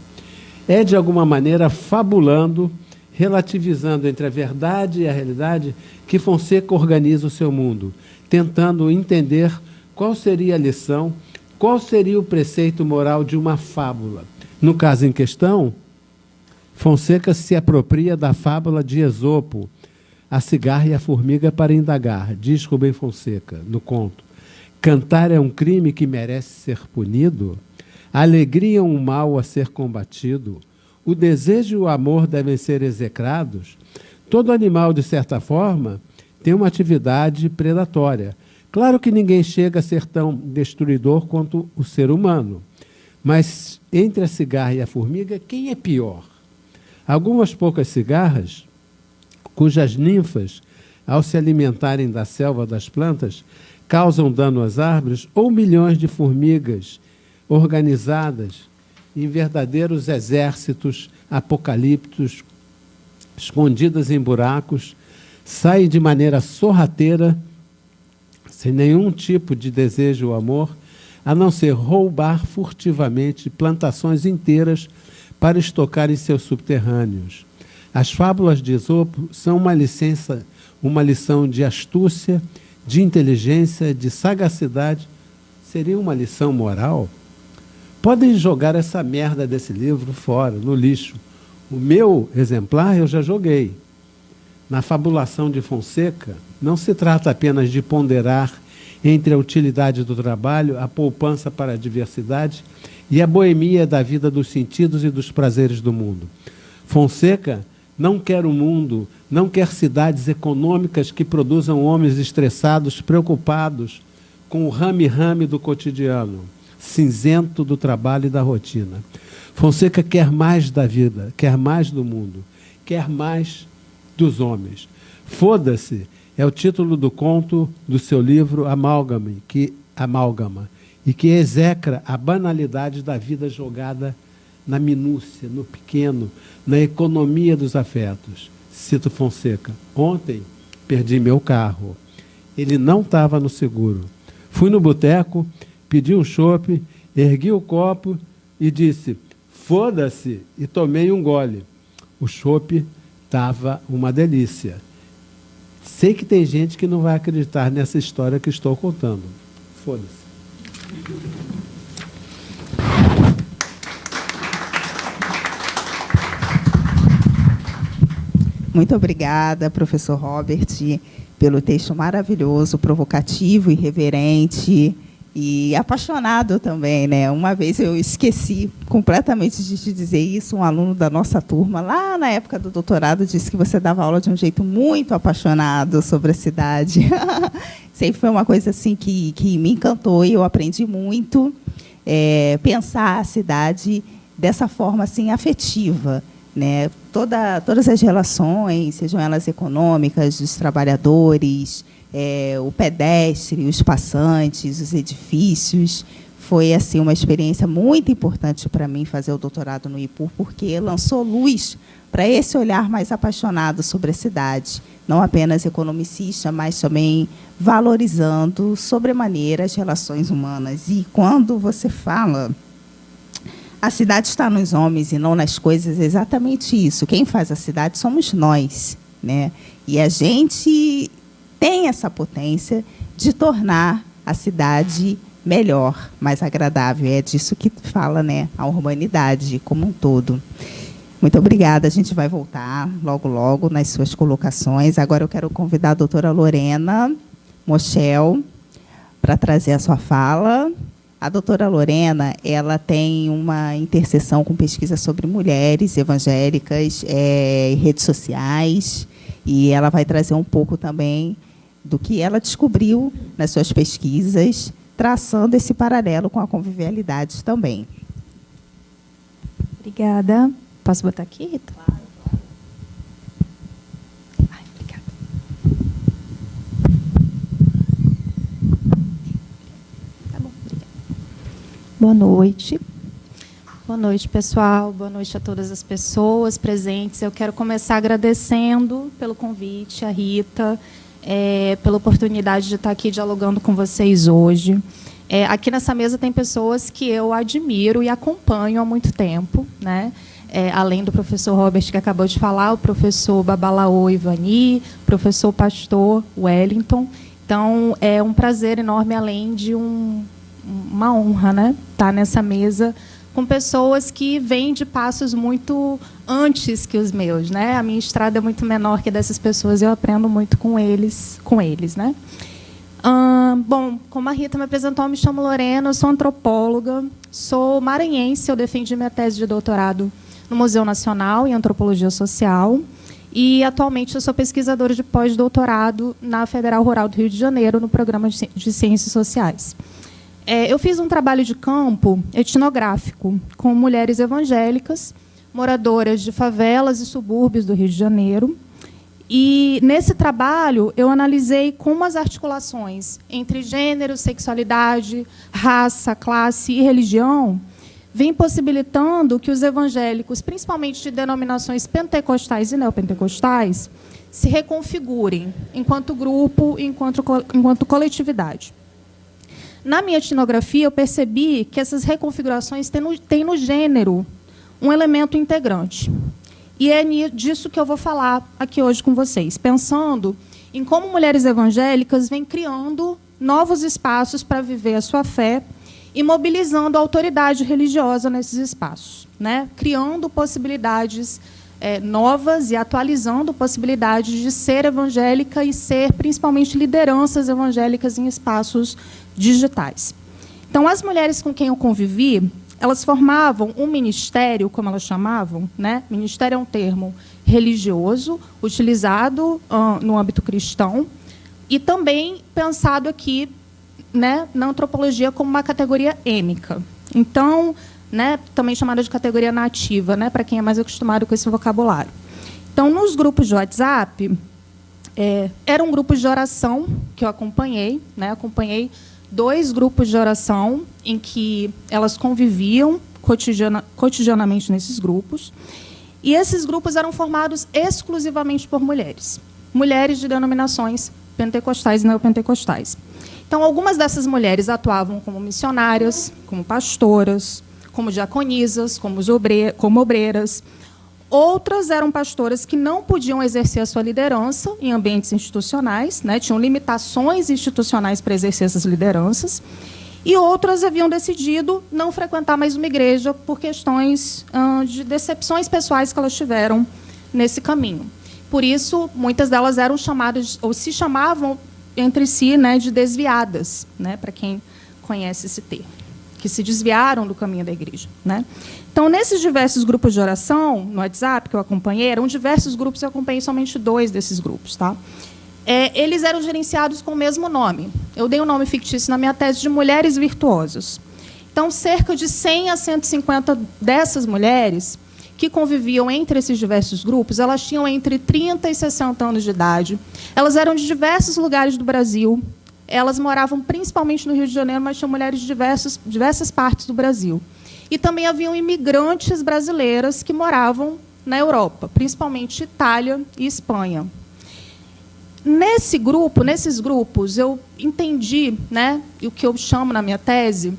É, de alguma maneira, fabulando, relativizando entre a verdade e a realidade, que Fonseca organiza o seu mundo, tentando entender qual seria a lição, qual seria o preceito moral de uma fábula. No caso em questão, Fonseca se apropria da fábula de Esopo, A Cigarra e a Formiga, para indagar. Diz Rubem Fonseca, no conto: cantar é um crime que merece ser punido? A alegria é um mal a ser combatido? O desejo e o amor devem ser execrados? Todo animal, de certa forma, tem uma atividade predatória. Claro que ninguém chega a ser tão destruidor quanto o ser humano. Mas entre a cigarra e a formiga, quem é pior? Algumas poucas cigarras, cujas ninfas, ao se alimentarem da selva das plantas, causam dano às árvores, ou milhões de formigas organizadas em verdadeiros exércitos apocalípticos, escondidas em buracos, saem de maneira sorrateira, sem nenhum tipo de desejo ou amor, a não ser roubar furtivamente plantações inteiras para estocar em seus subterrâneos. As fábulas de Esopo são uma lição de astúcia, de inteligência, de sagacidade. Seria uma lição moral? Podem jogar essa merda desse livro fora, no lixo. O meu exemplar eu já joguei. Na fabulação de Fonseca, não se trata apenas de ponderar entre a utilidade do trabalho, a poupança para a diversidade e a boemia da vida dos sentidos e dos prazeres do mundo. Fonseca não quer um mundo, não quer cidades econômicas que produzam homens estressados, preocupados com o rame-rame do cotidiano, cinzento do trabalho e da rotina. Fonseca quer mais da vida, quer mais do mundo, quer mais dos homens. Foda-se é o título do conto do seu livro Amálgama, e que execra a banalidade da vida jogada na minúcia, no pequeno, na economia dos afetos. Cito Fonseca: ontem perdi meu carro. Ele não estava no seguro. Fui no boteco, pedi um chopp, ergui o copo e disse: foda-se, e tomei um gole. O chopp estava uma delícia. Sei que tem gente que não vai acreditar nessa história que estou contando. Foda-se. Muito obrigada, professor Robert, pelo texto maravilhoso, provocativo, irreverente e apaixonado também, né? Uma vez eu esqueci completamente de te dizer isso, um aluno da nossa turma, lá na época do doutorado, disse que você dava aula de um jeito muito apaixonado sobre a cidade. Sempre foi uma coisa assim que me encantou e eu aprendi muito, pensar a cidade dessa forma assim, afetiva, né? Todas as relações, sejam elas econômicas, dos trabalhadores, o pedestre, os passantes, os edifícios. Foi assim, uma experiência muito importante para mim fazer o doutorado no IPUR, porque lançou luz para esse olhar mais apaixonado sobre a cidade, não apenas economicista, mas também valorizando sobremaneira as relações humanas. E quando você fala a cidade está nos homens e não nas coisas, é exatamente isso. Quem faz a cidade somos nós, né? E a gente tem essa potência de tornar a cidade melhor, mais agradável. É disso que fala, né, a urbanidade como um todo. Muito obrigada. A gente vai voltar logo, logo nas suas colocações. Agora eu quero convidar a doutora Lorena Moschel para trazer a sua fala. A doutora Lorena, ela tem uma interseção com pesquisa sobre mulheres evangélicas e redes sociais, e ela vai trazer um pouco também do que ela descobriu nas suas pesquisas traçando esse paralelo com a convivialidade também. Obrigada. Posso botar aqui, Rita? Claro. Ai, obrigada. Tá bom, obrigada. Boa noite. Boa noite, pessoal. Boa noite a todas as pessoas presentes. Eu quero começar agradecendo pelo convite, a Rita, pela oportunidade de estar aqui dialogando com vocês hoje. Aqui nessa mesa tem pessoas que eu admiro e acompanho há muito tempo, né? Além do professor Robert, que acabou de falar, o professor Babalaô Ivani, o professor Pastor Wellington. Então, é um prazer enorme, além de uma honra, né? Estar nessa mesa com pessoas que vêm de passos muito antes que os meus, né? A minha estrada é muito menor que dessas pessoas, eu aprendo muito com eles, né? Bom, como a Rita me apresentou, eu me chamo Lorena, eu sou antropóloga, sou maranhense, eu defendi minha tese de doutorado no Museu Nacional em Antropologia Social e, atualmente, eu sou pesquisadora de pós-doutorado na Federal Rural do Rio de Janeiro, no programa de Ciências Sociais. Eu fiz um trabalho de campo etnográfico com mulheres evangélicas, moradoras de favelas e subúrbios do Rio de Janeiro. E, nesse trabalho, eu analisei como as articulações entre gênero, sexualidade, raça, classe e religião vêm possibilitando que os evangélicos, principalmente de denominações pentecostais e neopentecostais, se reconfigurem enquanto grupo, enquanto coletividade. Na minha etnografia, eu percebi que essas reconfigurações têm no gênero um elemento integrante. E é disso que eu vou falar aqui hoje com vocês, pensando em como mulheres evangélicas vêm criando novos espaços para viver a sua fé e mobilizando a autoridade religiosa nesses espaços, né? Criando possibilidades novas e atualizando possibilidades de ser evangélica e ser, principalmente, lideranças evangélicas em espaços digitais. Então, as mulheres com quem eu convivi, elas formavam um ministério, como elas chamavam, né? Ministério é um termo religioso, utilizado no âmbito cristão, e também pensado aqui, né, na antropologia como uma categoria êmica. Então, né, também chamada de categoria nativa, né, para quem é mais acostumado com esse vocabulário. Então, nos grupos de WhatsApp, eram grupos de oração que eu acompanhei, né, acompanhei 2 grupos de oração em que elas conviviam cotidianamente nesses grupos. E esses grupos eram formados exclusivamente por mulheres. Mulheres de denominações pentecostais e neopentecostais. Então, algumas dessas mulheres atuavam como missionárias, como pastoras, como diaconisas, como obreiras. Outras eram pastoras que não podiam exercer a sua liderança em ambientes institucionais, né, tinham limitações institucionais para exercer essas lideranças, e outras haviam decidido não frequentar mais uma igreja por questões de decepções pessoais que elas tiveram nesse caminho. Por isso, muitas delas eram chamadas, ou se chamavam entre si, né, de desviadas, né, para quem conhece esse termo, que se desviaram do caminho da igreja, né? Então, nesses diversos grupos de oração, no WhatsApp, que eu acompanhei, eram diversos grupos, eu acompanhei somente 2 desses grupos. Tá? Eles eram gerenciados com o mesmo nome. Eu dei um nome fictício na minha tese de Mulheres Virtuosas. Então, cerca de 100 a 150 dessas mulheres que conviviam entre esses diversos grupos, elas tinham entre 30 e 60 anos de idade. Elas eram de diversos lugares do Brasil. Elas moravam principalmente no Rio de Janeiro, mas tinham mulheres de diversas partes do Brasil. E também haviam imigrantes brasileiras que moravam na Europa, principalmente Itália e Espanha. Nesses grupos, eu entendi, né, o que eu chamo na minha tese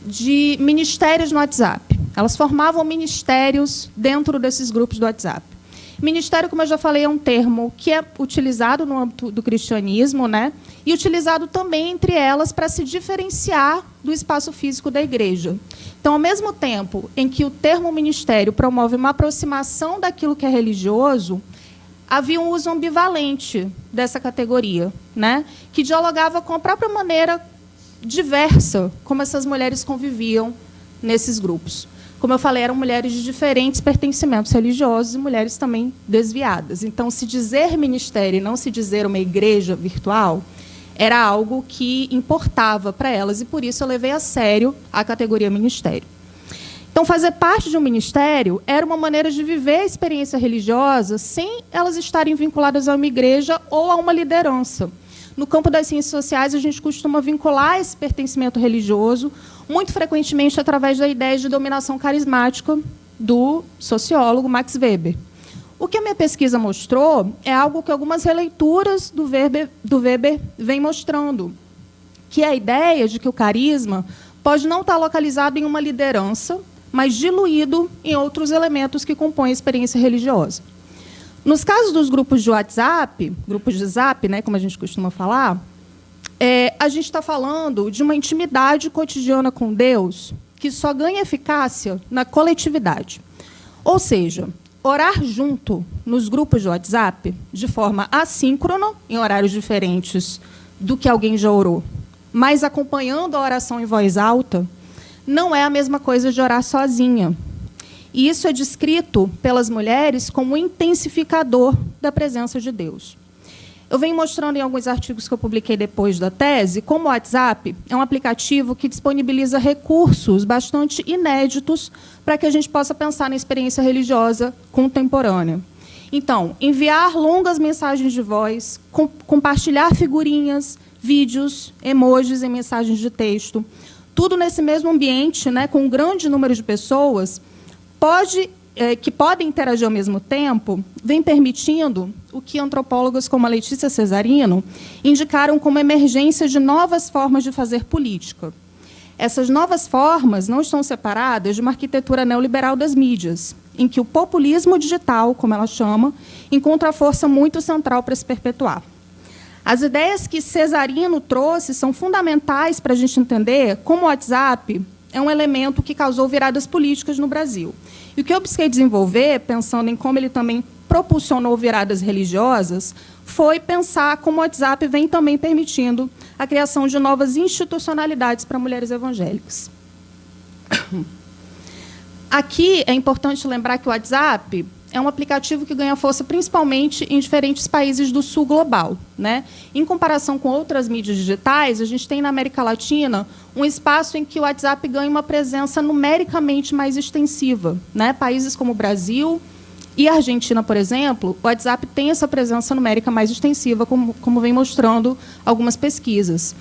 de ministérios no WhatsApp. Elas formavam ministérios dentro desses grupos do WhatsApp. Ministério, como eu já falei, é um termo que é utilizado no âmbito do cristianismo, né? E utilizado também entre elas para se diferenciar do espaço físico da igreja. Então, ao mesmo tempo em que o termo ministério promove uma aproximação daquilo que é religioso, havia um uso ambivalente dessa categoria, né? Que dialogava com a própria maneira diversa como essas mulheres conviviam nesses grupos. Como eu falei, eram mulheres de diferentes pertencimentos religiosos e mulheres também desviadas. Então, se dizer ministério e não se dizer uma igreja virtual era algo que importava para elas, e por isso eu levei a sério a categoria ministério. Então, fazer parte de um ministério era uma maneira de viver a experiência religiosa sem elas estarem vinculadas a uma igreja ou a uma liderança. No campo das ciências sociais, a gente costuma vincular esse pertencimento religioso, muito frequentemente através da ideia de dominação carismática do sociólogo Max Weber. O que a minha pesquisa mostrou é algo que algumas releituras do Weber vêm mostrando, que é a ideia de que o carisma pode não estar localizado em uma liderança, mas diluído em outros elementos que compõem a experiência religiosa. Nos casos dos grupos de WhatsApp, grupos de Zap, né, como a gente costuma falar, a gente está falando de uma intimidade cotidiana com Deus que só ganha eficácia na coletividade. Ou seja, orar junto nos grupos de WhatsApp, de forma assíncrona, em horários diferentes do que alguém já orou, mas acompanhando a oração em voz alta, não é a mesma coisa de orar sozinha. E isso é descrito pelas mulheres como um intensificador da presença de Deus. Eu venho mostrando em alguns artigos que eu publiquei depois da tese como o WhatsApp é um aplicativo que disponibiliza recursos bastante inéditos para que a gente possa pensar na experiência religiosa contemporânea. Então, enviar longas mensagens de voz, compartilhar figurinhas, vídeos, emojis em mensagens de texto, tudo nesse mesmo ambiente, né, com um grande número de pessoas, que podem interagir ao mesmo tempo, vem permitindo o que antropólogas como a Letícia Cesarino indicaram como emergência de novas formas de fazer política. Essas novas formas não estão separadas de uma arquitetura neoliberal das mídias, em que o populismo digital, como ela chama, encontra força muito central para se perpetuar. As ideias que Cesarino trouxe são fundamentais para a gente entender como o WhatsApp é um elemento que causou viradas políticas no Brasil. E o que eu busquei desenvolver, pensando em como ele também propulsionou viradas religiosas, foi pensar como o WhatsApp vem também permitindo a criação de novas institucionalidades para mulheres evangélicas. Aqui é importante lembrar que o WhatsApp é um aplicativo que ganha força principalmente em diferentes países do sul global, né? Em comparação com outras mídias digitais, a gente tem na América Latina um espaço em que o WhatsApp ganha uma presença numericamente mais extensiva, né? Países como o Brasil e a Argentina, por exemplo, o WhatsApp tem essa presença numérica mais extensiva, como vem mostrando algumas pesquisas.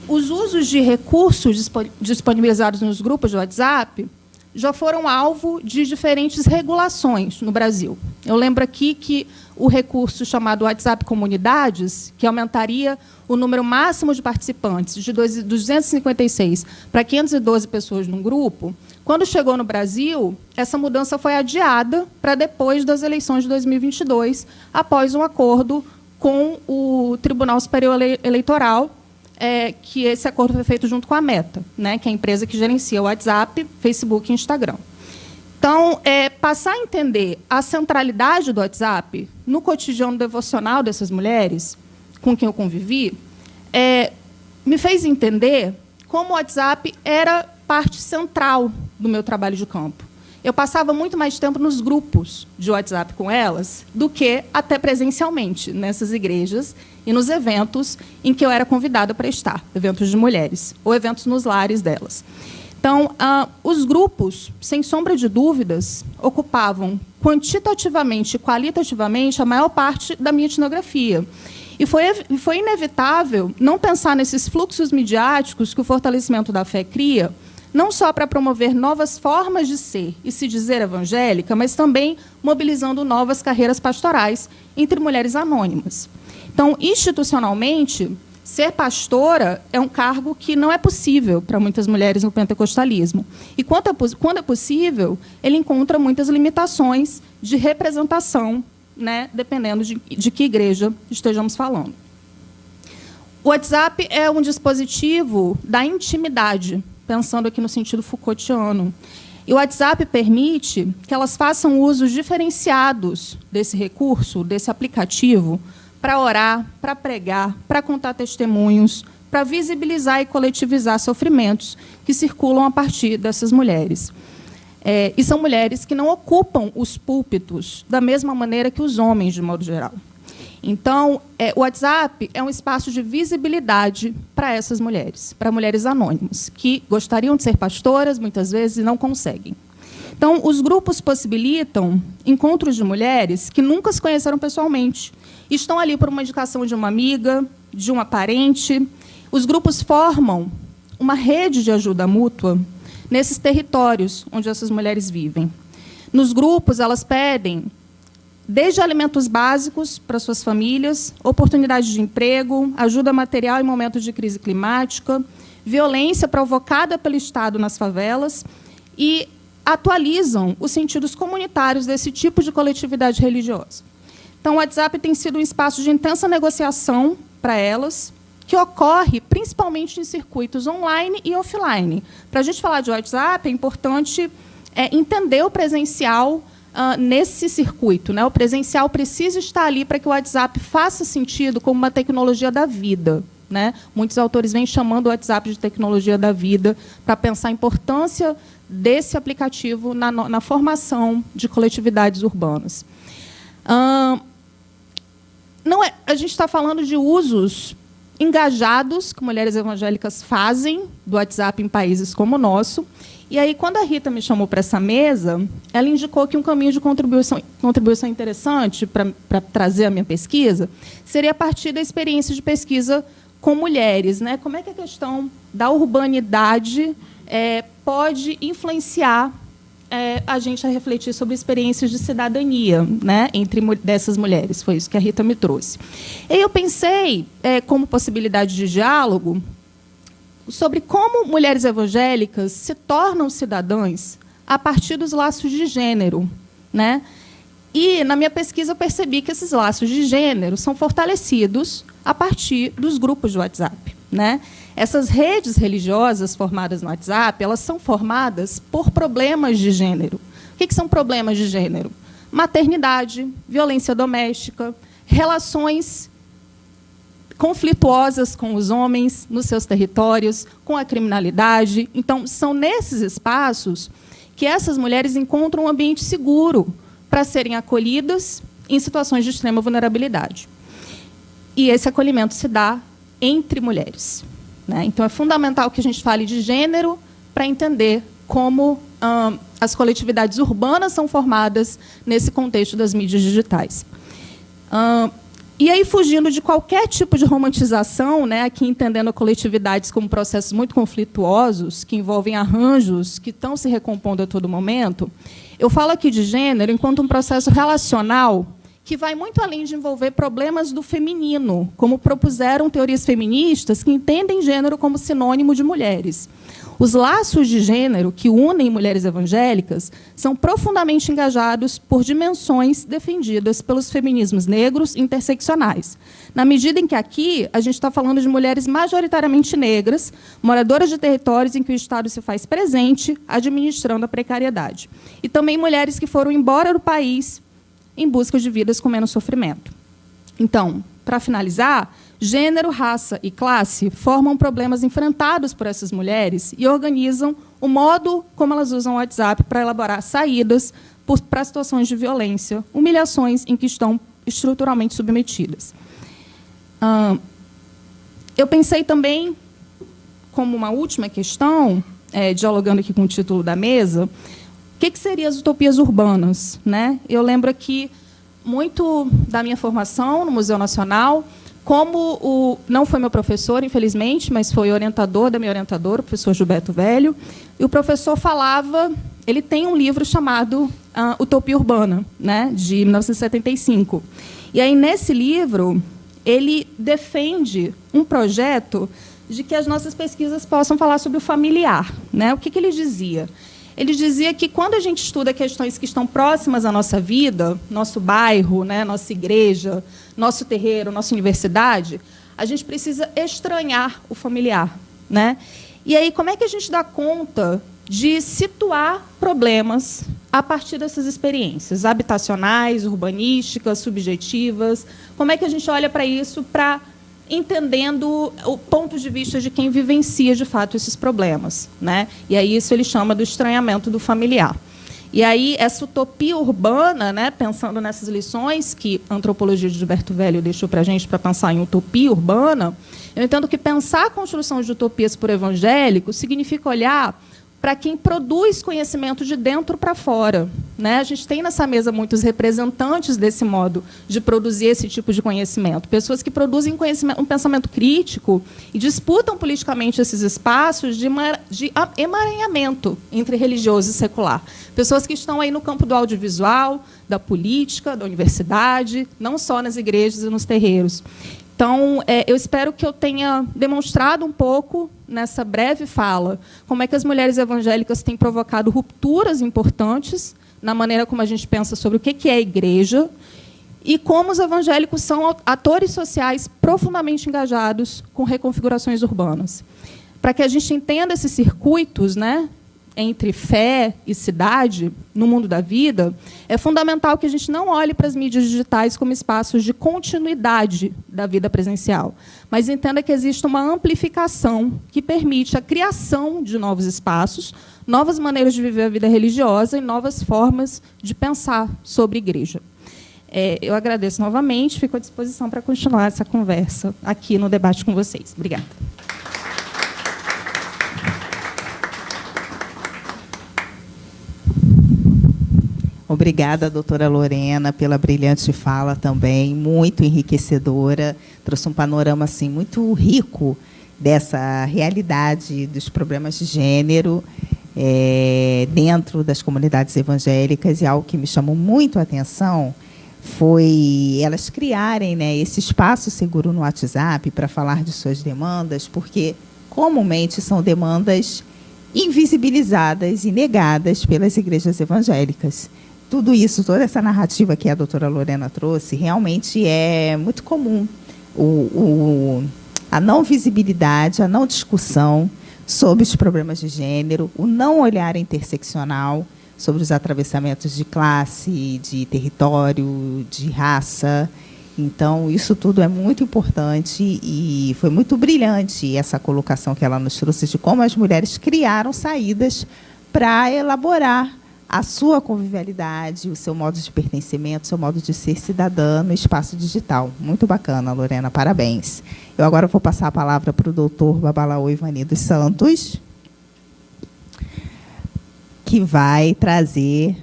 Os usos de recursos disponibilizados nos grupos de WhatsApp já foram alvo de diferentes regulações no Brasil. Eu lembro aqui que o recurso chamado WhatsApp Comunidades, que aumentaria o número máximo de participantes de 256 para 512 pessoas num grupo, quando chegou no Brasil, essa mudança foi adiada para depois das eleições de 2022, após um acordo com o Tribunal Superior Eleitoral, que esse acordo foi feito junto com a Meta, né, que é a empresa que gerencia o WhatsApp, Facebook e Instagram. Então, passar a entender a centralidade do WhatsApp no cotidiano devocional dessas mulheres com quem eu convivi, me fez entender como o WhatsApp era parte central do meu trabalho de campo. Eu passava muito mais tempo nos grupos de WhatsApp com elas do que até presencialmente nessas igrejas e nos eventos em que eu era convidada para estar, eventos de mulheres, ou eventos nos lares delas. Então, os grupos, sem sombra de dúvidas, ocupavam quantitativamente e qualitativamente a maior parte da minha etnografia. E foi inevitável não pensar nesses fluxos midiáticos que o fortalecimento da fé cria, não só para promover novas formas de ser e se dizer evangélica, mas também mobilizando novas carreiras pastorais entre mulheres anônimas. Então, institucionalmente, ser pastora é um cargo que não é possível para muitas mulheres no pentecostalismo. E quando é possível, ele encontra muitas limitações de representação, né, dependendo de que igreja estejamos falando. O WhatsApp é um dispositivo da intimidade, pensando aqui no sentido Foucaultiano. E o WhatsApp permite que elas façam usos diferenciados desse recurso, desse aplicativo, para orar, para pregar, para contar testemunhos, para visibilizar e coletivizar sofrimentos que circulam a partir dessas mulheres. E são mulheres que não ocupam os púlpitos da mesma maneira que os homens, de modo geral. Então, o WhatsApp é um espaço de visibilidade para essas mulheres, para mulheres anônimas, que gostariam de ser pastoras, muitas vezes, e não conseguem. Então, os grupos possibilitam encontros de mulheres que nunca se conheceram pessoalmente. Estão ali por uma indicação de uma amiga, de uma parente. Os grupos formam uma rede de ajuda mútua nesses territórios onde essas mulheres vivem. Nos grupos, elas pedem desde alimentos básicos para suas famílias, oportunidades de emprego, ajuda material em momentos de crise climática, violência provocada pelo Estado nas favelas e atualizam os sentidos comunitários desse tipo de coletividade religiosa. Então, o WhatsApp tem sido um espaço de intensa negociação para elas, que ocorre principalmente em circuitos online e offline. Para a gente falar de WhatsApp, é importante entender o presencial nesse circuito, né? O presencial precisa estar ali para que o WhatsApp faça sentido como uma tecnologia da vida, né? Muitos autores vêm chamando o WhatsApp de tecnologia da vida para pensar a importância desse aplicativo na formação de coletividades urbanas. A gente está falando de usos engajados que mulheres evangélicas fazem do WhatsApp em países como o nosso. E aí, quando a Rita me chamou para essa mesa, ela indicou que um caminho de contribuição interessante para trazer a minha pesquisa seria a partir da experiência de pesquisa com mulheres, né? Como é que a questão da urbanidade pode influenciar a gente a refletir sobre experiências de cidadania, né, entre dessas mulheres. Foi isso que a Rita me trouxe. E eu pensei, como possibilidade de diálogo, sobre como mulheres evangélicas se tornam cidadãs a partir dos laços de gênero, né? E, na minha pesquisa, eu percebi que esses laços de gênero são fortalecidos a partir dos grupos de WhatsApp, né? Essas redes religiosas formadas no WhatsApp, elas são formadas por problemas de gênero. O que são problemas de gênero? Maternidade, violência doméstica, relações conflituosas com os homens nos seus territórios, com a criminalidade. Então, são nesses espaços que essas mulheres encontram um ambiente seguro para serem acolhidas em situações de extrema vulnerabilidade. E esse acolhimento se dá entre mulheres, né? Então, é fundamental que a gente fale de gênero para entender como as coletividades urbanas são formadas nesse contexto das mídias digitais. E aí, fugindo de qualquer tipo de romantização, né, aqui entendendo coletividades como processos muito conflituosos, que envolvem arranjos que estão se recompondo a todo momento, eu falo aqui de gênero enquanto um processo relacional que vai muito além de envolver problemas do feminino, como propuseram teorias feministas que entendem gênero como sinônimo de mulheres. Os laços de gênero que unem mulheres evangélicas são profundamente engajados por dimensões defendidas pelos feminismos negros interseccionais, na medida em que aqui a gente está falando de mulheres majoritariamente negras, moradoras de territórios em que o Estado se faz presente, administrando a precariedade. E também mulheres que foram embora do país em busca de vidas com menos sofrimento. Então, para finalizar, gênero, raça e classe formam problemas enfrentados por essas mulheres e organizam o modo como elas usam o WhatsApp para elaborar saídas para situações de violência, humilhações em que estão estruturalmente submetidas. Eu pensei também, como uma última questão, dialogando aqui com o título da mesa, o que seriam as utopias urbanas, né? Eu lembro aqui muito da minha formação no Museu Nacional, não foi meu professor, infelizmente, mas foi orientador da minha orientadora, o professor Gilberto Velho, e o professor falava, ele tem um livro chamado Utopia Urbana, né, de 1975. E aí, nesse livro, ele defende um projeto de que as nossas pesquisas possam falar sobre o familiar, né? O que ele dizia? Ele dizia que, quando a gente estuda questões que estão próximas à nossa vida, nosso bairro, né, nossa igreja, nosso terreiro, nossa universidade, a gente precisa estranhar o familiar, né? E aí, como é que a gente dá conta de situar problemas a partir dessas experiências habitacionais, urbanísticas, subjetivas? Como é que a gente olha para isso entendendo o ponto de vista de quem vivencia, de fato, esses problemas, né? E aí isso ele chama do estranhamento do familiar. E aí, essa utopia urbana, né, pensando nessas lições que a antropologia de Gilberto Velho deixou para a gente para pensar em utopia urbana, eu entendo que pensar a construção de utopias por evangélicos significa olhar para quem produz conhecimento de dentro para fora, né? A gente tem nessa mesa muitos representantes desse modo de produzir esse tipo de conhecimento. Pessoas que produzem conhecimento, um pensamento crítico e disputam politicamente esses espaços de emaranhamento entre religioso e secular. Pessoas que estão aí no campo do audiovisual, da política, da universidade, não só nas igrejas e nos terreiros. Então, eu espero que eu tenha demonstrado um pouco, nessa breve fala, como é que as mulheres evangélicas têm provocado rupturas importantes na maneira como a gente pensa sobre o que é a igreja e como os evangélicos são atores sociais profundamente engajados com reconfigurações urbanas. Para que a gente entenda esses circuitos, né, entre fé e cidade, no mundo da vida, é fundamental que a gente não olhe para as mídias digitais como espaços de continuidade da vida presencial, mas entenda que existe uma amplificação que permite a criação de novos espaços, novas maneiras de viver a vida religiosa e novas formas de pensar sobre igreja. Eu agradeço novamente, fico à disposição para continuar essa conversa aqui no debate com vocês. Obrigada. Obrigada, doutora Lorena, pela brilhante fala também, muito enriquecedora. Trouxe um panorama assim, muito rico dessa realidade dos problemas de gênero dentro das comunidades evangélicas. E algo que me chamou muito a atenção foi elas criarem, né, esse espaço seguro no WhatsApp para falar de suas demandas, porque comumente são demandas invisibilizadas e negadas pelas igrejas evangélicas. Tudo isso, toda essa narrativa que a doutora Lorena trouxe, realmente é muito comum. A não visibilidade, a não discussão sobre os problemas de gênero, o não olhar interseccional sobre os atravessamentos de classe, de território, de raça. Então, isso tudo é muito importante e foi muito brilhante essa colocação que ela nos trouxe de como as mulheres criaram saídas para elaborar a sua convivialidade, o seu modo de pertencimento, o seu modo de ser cidadã no espaço digital. Muito bacana, Lorena, parabéns. Eu agora vou passar a palavra para o doutor Babalaô Ivani dos Santos, que vai trazer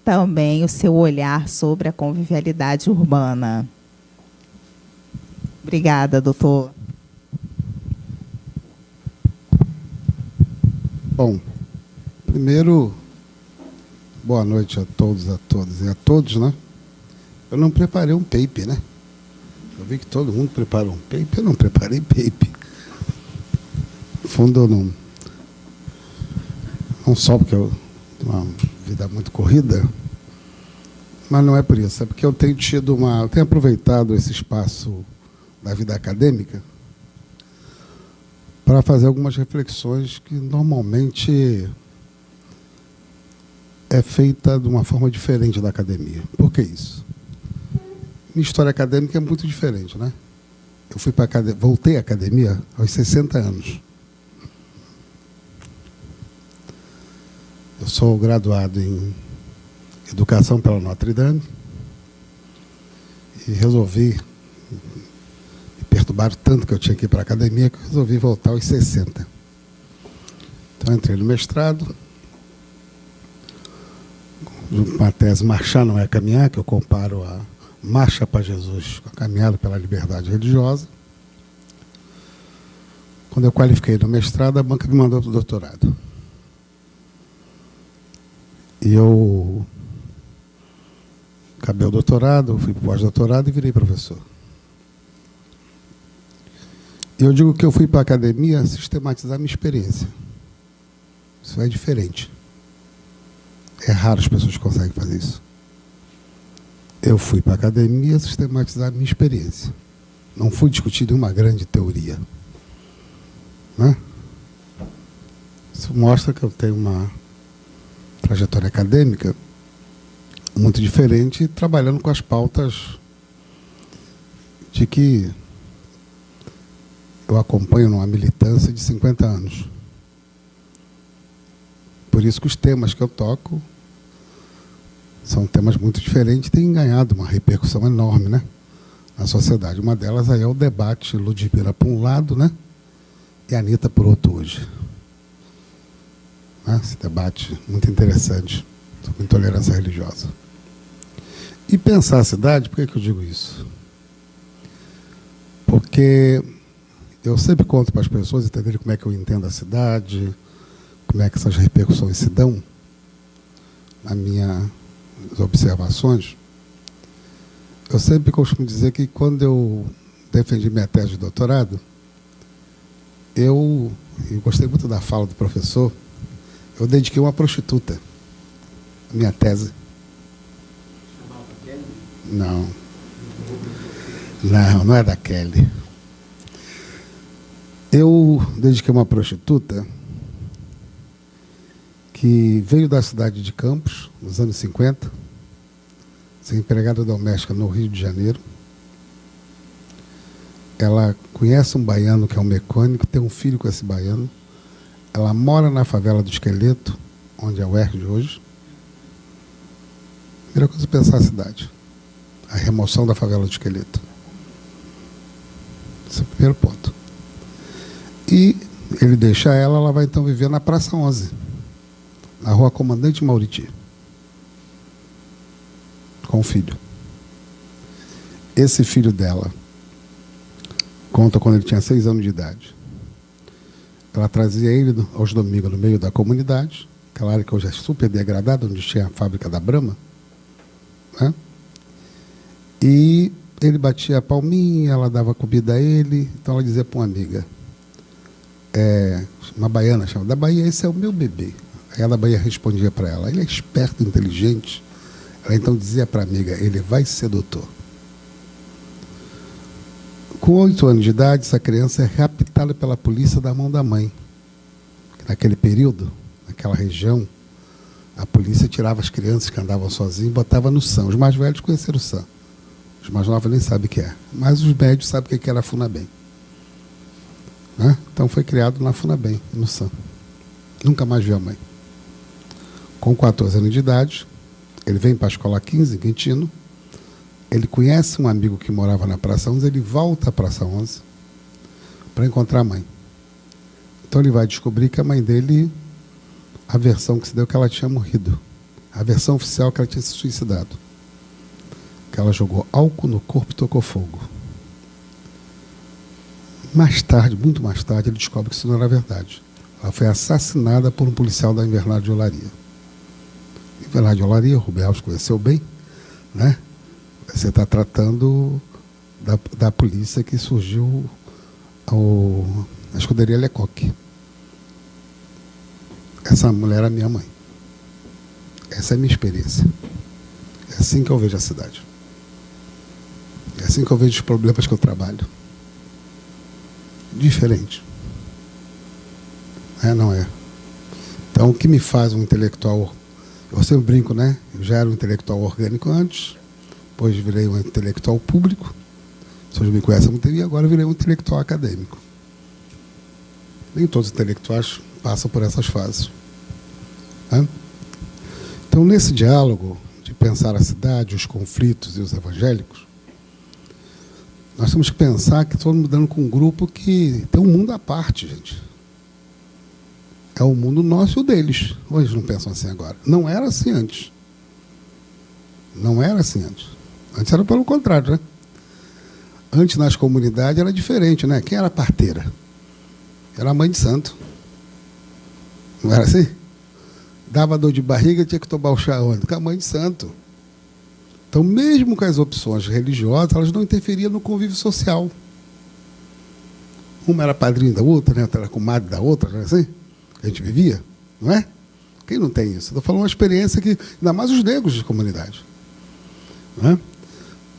também o seu olhar sobre a convivialidade urbana. Obrigada, doutor. Bom, primeiro, boa noite a todos, a todas e a todos, né? Eu não preparei um paper, né? Eu vi que todo mundo preparou um paper, eu não preparei paper. No fundo, eu não só porque eu tenho uma vida muito corrida, mas não é por isso, é porque eu tenho aproveitado esse espaço da vida acadêmica para fazer algumas reflexões que normalmente é feita de uma forma diferente da academia. Por que isso? Minha história acadêmica é muito diferente, né? Eu voltei à academia aos 60 anos. Eu sou graduado em Educação pela Notre Dame e resolvi, me perturbaram tanto que eu tinha que ir para a academia, que eu resolvi voltar aos 60. Então, entrei no mestrado, uma tese Marchar não é caminhar, que eu comparo a Marcha para Jesus com a caminhada pela liberdade religiosa. Quando eu qualifiquei no mestrado, a banca me mandou para o doutorado. E eu acabei o doutorado, fui para o pós-doutorado e virei professor. E eu digo que eu fui para a academia sistematizar minha experiência. Isso é diferente. É raro as pessoas que conseguem fazer isso. Eu fui para a academia sistematizar minha experiência. Não fui discutir nenhuma grande teoria. Né? Isso mostra que eu tenho uma trajetória acadêmica muito diferente, trabalhando com as pautas de que eu acompanho numa militância de 50 anos. Por isso que os temas que eu toco São temas muito diferentes, têm ganhado uma repercussão enorme, né, na sociedade. Uma delas aí é o debate Ludmilla por um lado, né, e a Anitta por outro hoje. Né, esse debate muito interessante sobre intolerância religiosa. E pensar a cidade, por que eu digo isso? Porque eu sempre conto para as pessoas entenderem como é que eu entendo a cidade, como é que essas repercussões se dão, na minhas observações. Eu sempre costumo dizer que quando eu defendi minha tese de doutorado, eu gostei muito da fala do professor, eu dediquei uma prostituta a minha tese. Não. Não é da Kelly. Eu dediquei uma prostituta que veio da cidade de Campos, nos anos 50, ser empregada doméstica no Rio de Janeiro. Ela conhece um baiano que é um mecânico, tem um filho com esse baiano. Ela mora na favela do Esqueleto, onde é o UERJ de hoje. Primeira coisa é pensar a cidade. A remoção da favela do Esqueleto. Esse é o primeiro ponto. E ele deixa ela vai então viver na Praça 11, na Rua Comandante Mauriti, com o filho. Esse filho dela conta quando ele tinha 6 anos de idade. Ela trazia ele aos domingos no meio da comunidade, aquela área que hoje é super degradada, onde tinha a fábrica da Brahma, né? E ele batia a palminha, ela dava comida a ele, então ela dizia para uma amiga, uma baiana, chamava, da Bahia, esse é o meu bebê. Aí a da Bahia respondia para ela, ele é esperto, inteligente. Ela então dizia para a amiga, ele vai ser doutor. Com 8 anos de idade, essa criança é raptada pela polícia da mão da mãe. Naquele período, naquela região, a polícia tirava as crianças que andavam sozinhas e botava no SAM. Os mais velhos conheceram o SAM. Os mais novos nem sabem o que é. Mas os médios sabem o que era a FUNABEM. Né? Então foi criado na FUNABEM, no SAM. Nunca mais viu a mãe. Com 14 anos de idade, ele vem para a escola 15, em Quintino. Ele conhece um amigo que morava na Praça 11, ele volta à Praça 11 para encontrar a mãe. Então ele vai descobrir que a mãe dele, a versão que se deu que ela tinha morrido. A versão oficial que ela tinha se suicidado. Que ela jogou álcool no corpo e tocou fogo. Mais tarde, muito mais tarde, ele descobre que isso não era verdade. Ela foi assassinada por um policial da Invernada de Olaria. Invernada de Olaria, o Rubem Alves conheceu bem, né? Você está tratando da polícia que surgiu a escuderia Lecoq. Essa mulher é minha mãe. Essa é a minha experiência. É assim que eu vejo a cidade. É assim que eu vejo os problemas que eu trabalho. Diferente. Não é. Então, o que me faz um intelectual... Eu sempre brinco, né? Eu já era um intelectual orgânico antes, depois virei um intelectual público, as pessoas me conhecem muito, e agora virei um intelectual acadêmico. Nem todos os intelectuais passam por essas fases. Né? Então, nesse diálogo de pensar a cidade, os conflitos e os evangélicos, nós temos que pensar que estamos lidando com um grupo que tem um mundo à parte, gente. É o mundo nosso e o deles. Ou eles não pensam assim agora? Não era assim antes. Não era assim antes. Antes era pelo contrário, né? Antes, nas comunidades, era diferente, né? Quem era a parteira? Era a mãe de santo. Não era assim? Dava dor de barriga, tinha que tomar o chá onde? Com a mãe de santo. Então, mesmo com as opções religiosas, elas não interferiam no convívio social. Uma era padrinho da outra, né? Outra era comadre da outra, não é assim? A gente vivia, não é? Quem não tem isso? Estou falando uma experiência que, ainda mais os negros de comunidade. Não é?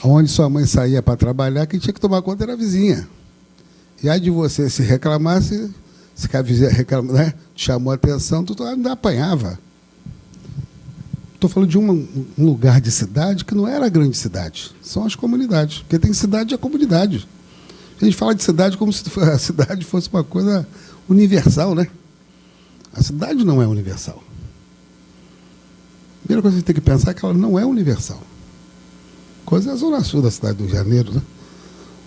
Onde sua mãe saía para trabalhar, quem tinha que tomar conta era a vizinha. E aí de você se reclamasse, se a vizinha reclama, né? Chamou a atenção, tu ainda apanhava. Estou falando de um lugar de cidade que não era a grande cidade, são as comunidades, porque tem cidade e a comunidade. A gente fala de cidade como se a cidade fosse uma coisa universal, né? A cidade não é universal. A primeira coisa que a gente tem que pensar é que ela não é universal. Coisa é a zona sul da cidade do Rio de Janeiro, né?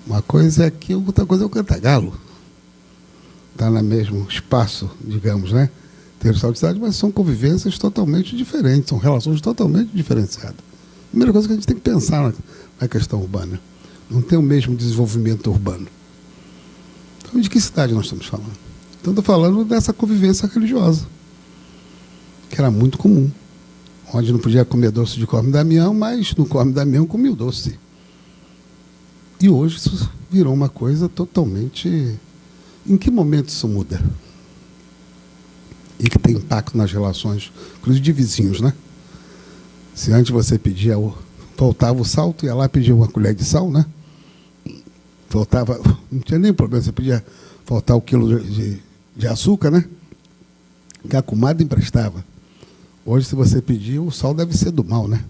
Uma coisa é aqui, outra coisa é o Cantagalo. Está no mesmo espaço, digamos, né? Territorial de cidade, mas são convivências totalmente diferentes, são relações totalmente diferenciadas. A primeira coisa que a gente tem que pensar na questão urbana. Não tem o mesmo desenvolvimento urbano. Então, de que cidade nós estamos falando? Então, estou falando dessa convivência religiosa, que era muito comum. Onde não podia comer doce de Corme Damião, mas no Corme Damião comia o doce. E hoje isso virou uma coisa totalmente... Em que momento isso muda? E que tem impacto nas relações, inclusive de vizinhos, né? Se antes você pedia, faltava o sal, tu ia lá e pedia uma colher de sal, né? Faltava, não tinha nem problema, você podia faltar o quilo de açúcar, né? Que a comadre emprestava. Hoje, se você pedir, o sal deve ser do mal, né?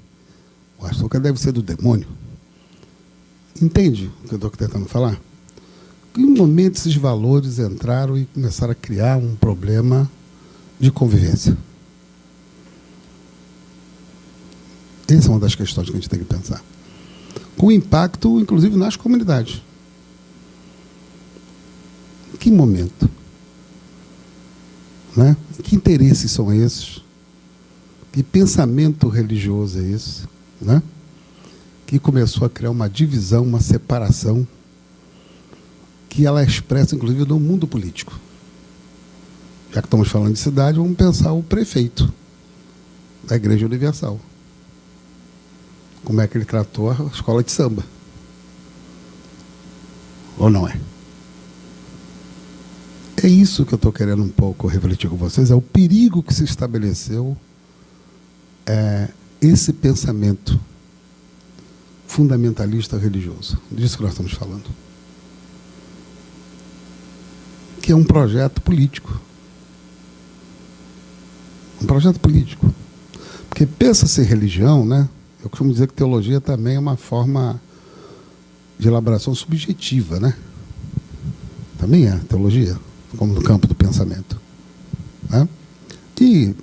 O açúcar deve ser do demônio. Entende o que eu estou tentando falar? Em um momento, esses valores entraram e começaram a criar um problema de convivência. Essa é uma das questões que a gente tem que pensar. Com impacto, inclusive, nas comunidades. Em que momento? Né? Que interesses são esses? Que pensamento religioso é esse? Né? Que começou a criar uma divisão, uma separação, que ela é expressa, inclusive, no mundo político. Já que estamos falando de cidade, vamos pensar o prefeito da Igreja Universal. Como é que ele tratou a escola de samba? Ou não é? É isso que eu estou querendo um pouco refletir com vocês, é o perigo que se estabeleceu, esse pensamento fundamentalista religioso. Disso que nós estamos falando. Que é um projeto político. Um projeto político. Porque pensa-se religião, né? Eu costumo dizer que teologia também é uma forma de elaboração subjetiva, né? Também é teologia, como no campo do pensamento. Né? E,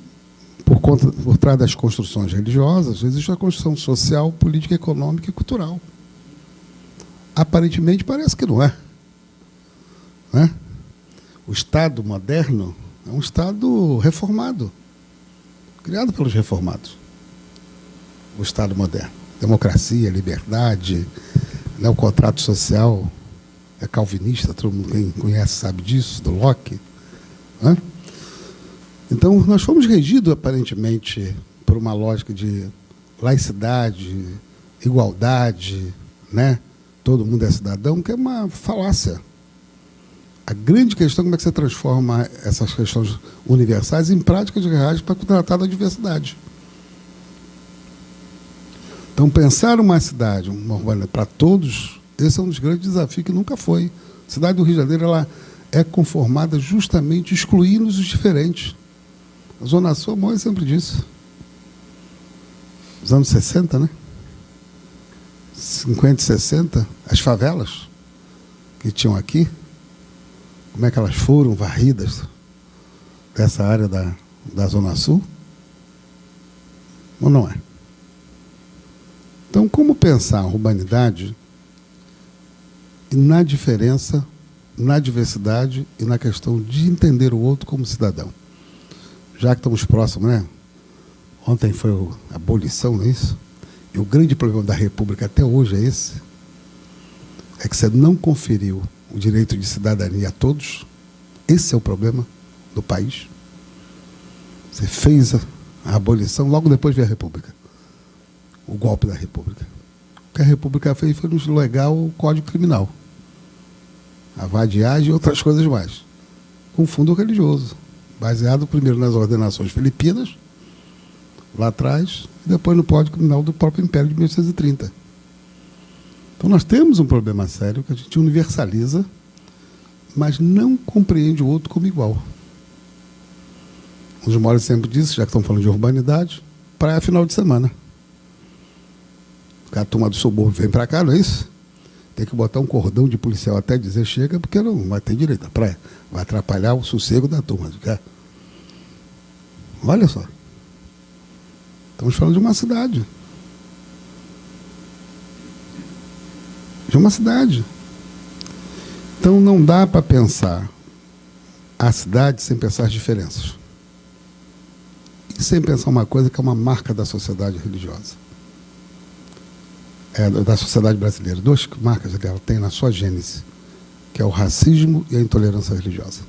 por trás das construções religiosas, existe a construção social, política, econômica e cultural. Aparentemente, parece que não é. Né? O Estado moderno é um Estado reformado, criado pelos reformados. O Estado moderno. Democracia, liberdade, né, o contrato social é calvinista, todo mundo quem conhece sabe disso, do Locke. Né? Então, nós fomos regidos, aparentemente, por uma lógica de laicidade, igualdade, né? Todo mundo é cidadão, que é uma falácia. A grande questão é como é que você transforma essas questões universais em práticas reais para tratar da diversidade. Então, pensar uma cidade, uma urbana para todos, esse é um dos grandes desafios que nunca foi. A cidade do Rio de Janeiro ela é conformada justamente excluindo os diferentes. A Zona Sul é o maior exemplo disso. Nos anos 60, né? 50 e 60, as favelas que tinham aqui, como é que elas foram varridas dessa área da Zona Sul? Ou não é? Então, como pensar a urbanidade na diferença, na diversidade e na questão de entender o outro como cidadão? Já que estamos próximos, né? Ontem foi a abolição, não é isso? E o grande problema da República até hoje é esse, é que você não conferiu o direito de cidadania a todos. Esse é o problema do país. Você fez a abolição, logo depois veio a República. O golpe da República. O que a República fez foi nos legar o Código Criminal. A vadiagem e outras coisas mais. Com fundo religioso. Baseado primeiro nas ordenações filipinas, lá atrás, e depois no Código Criminal do próprio Império de 1830. Então nós temos um problema sério que a gente universaliza, mas não compreende o outro como igual. Um dos maiores exemplos disso, já que estamos falando de urbanidade, praia final de semana. A turma do subúrbio vem para cá, não é isso? Tem que botar um cordão de policial até dizer chega, porque não vai ter direito à praia. Vai atrapalhar o sossego da turma. Olha só. Estamos falando de uma cidade. De uma cidade. Então não dá para pensar a cidade sem pensar as diferenças. E sem pensar uma coisa que é uma marca da sociedade religiosa. Da sociedade brasileira. Duas marcas que ela tem na sua gênese, que é o racismo e a intolerância religiosa.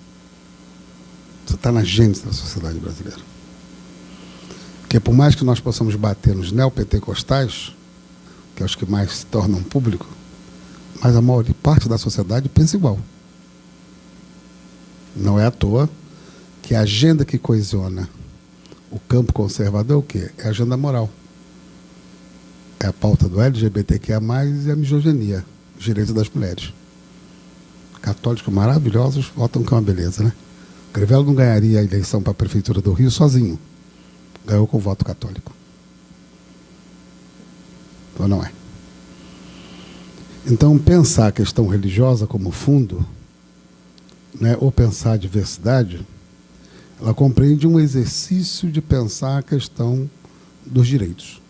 Isso está na gênese da sociedade brasileira. Porque por mais que nós possamos bater nos neopentecostais, que é os que mais se tornam público, mas a maior parte da sociedade pensa igual. Não é à toa que a agenda que coesiona o campo conservador é o quê? É a agenda moral. É a pauta do LGBTQIA+, e a misoginia, os direitos das mulheres. Católicos maravilhosos votam que é uma beleza, né? Crivella não ganharia a eleição para a Prefeitura do Rio sozinho. Ganhou com o voto católico. Ou não é? Então, pensar a questão religiosa como fundo, né, ou pensar a diversidade, ela compreende um exercício de pensar a questão dos direitos.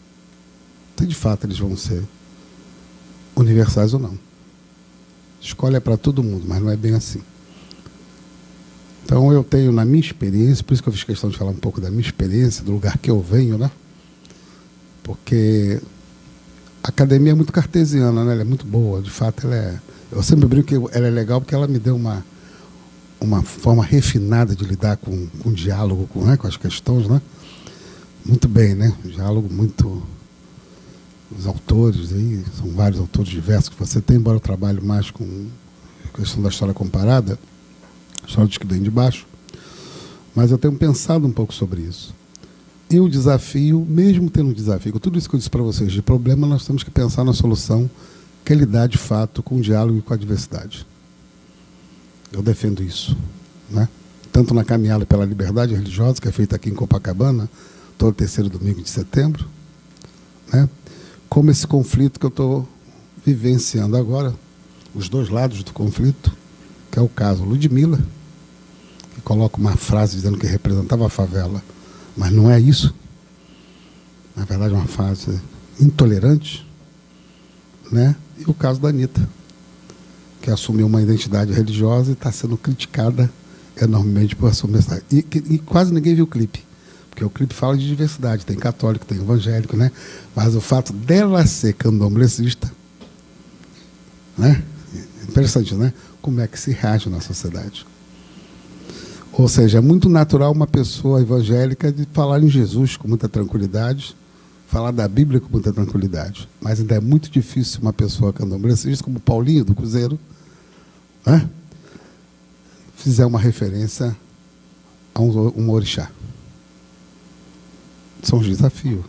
Se de fato eles vão ser universais ou não. Escolha é para todo mundo, mas não é bem assim. Então eu tenho na minha experiência, por isso que eu fiz questão de falar um pouco da minha experiência, do lugar que eu venho, né? Porque a academia é muito cartesiana, né? Ela é muito boa, de fato ela é... Eu sempre brinco que ela é legal porque ela me deu uma forma refinada de lidar com o diálogo, né? Com as questões, né? Muito bem, né? Um diálogo muito... Os autores aí, são vários autores diversos que você tem, embora eu trabalhe mais com a questão da história comparada, a história dos que vem de baixo, mas eu tenho pensado um pouco sobre isso. E o desafio, mesmo tendo um desafio, tudo isso que eu disse para vocês de problema, nós temos que pensar na solução que é lidar de fato com o diálogo e com a diversidade. Eu defendo isso, né? Tanto na caminhada pela liberdade religiosa, que é feita aqui em Copacabana, todo terceiro domingo de setembro, né? Como esse conflito que eu estou vivenciando agora, os dois lados do conflito, que é o caso Ludmilla, que coloca uma frase dizendo que representava a favela, mas não é isso. Na verdade, é uma frase intolerante, né? E o caso da Anitta, que assumiu uma identidade religiosa e está sendo criticada enormemente por assumir essa... E quase ninguém viu o clipe. Porque o clipe fala de diversidade, tem católico, tem evangélico, né? Mas o fato dela ser candomblessista, né? Interessante, né? Como é que se reage na sociedade. Ou seja, é muito natural uma pessoa evangélica de falar em Jesus com muita tranquilidade, falar da Bíblia com muita tranquilidade. Mas ainda é muito difícil uma pessoa candomblessista, como Paulinho do Cruzeiro, né? Fizer uma referência a um orixá. São os desafios.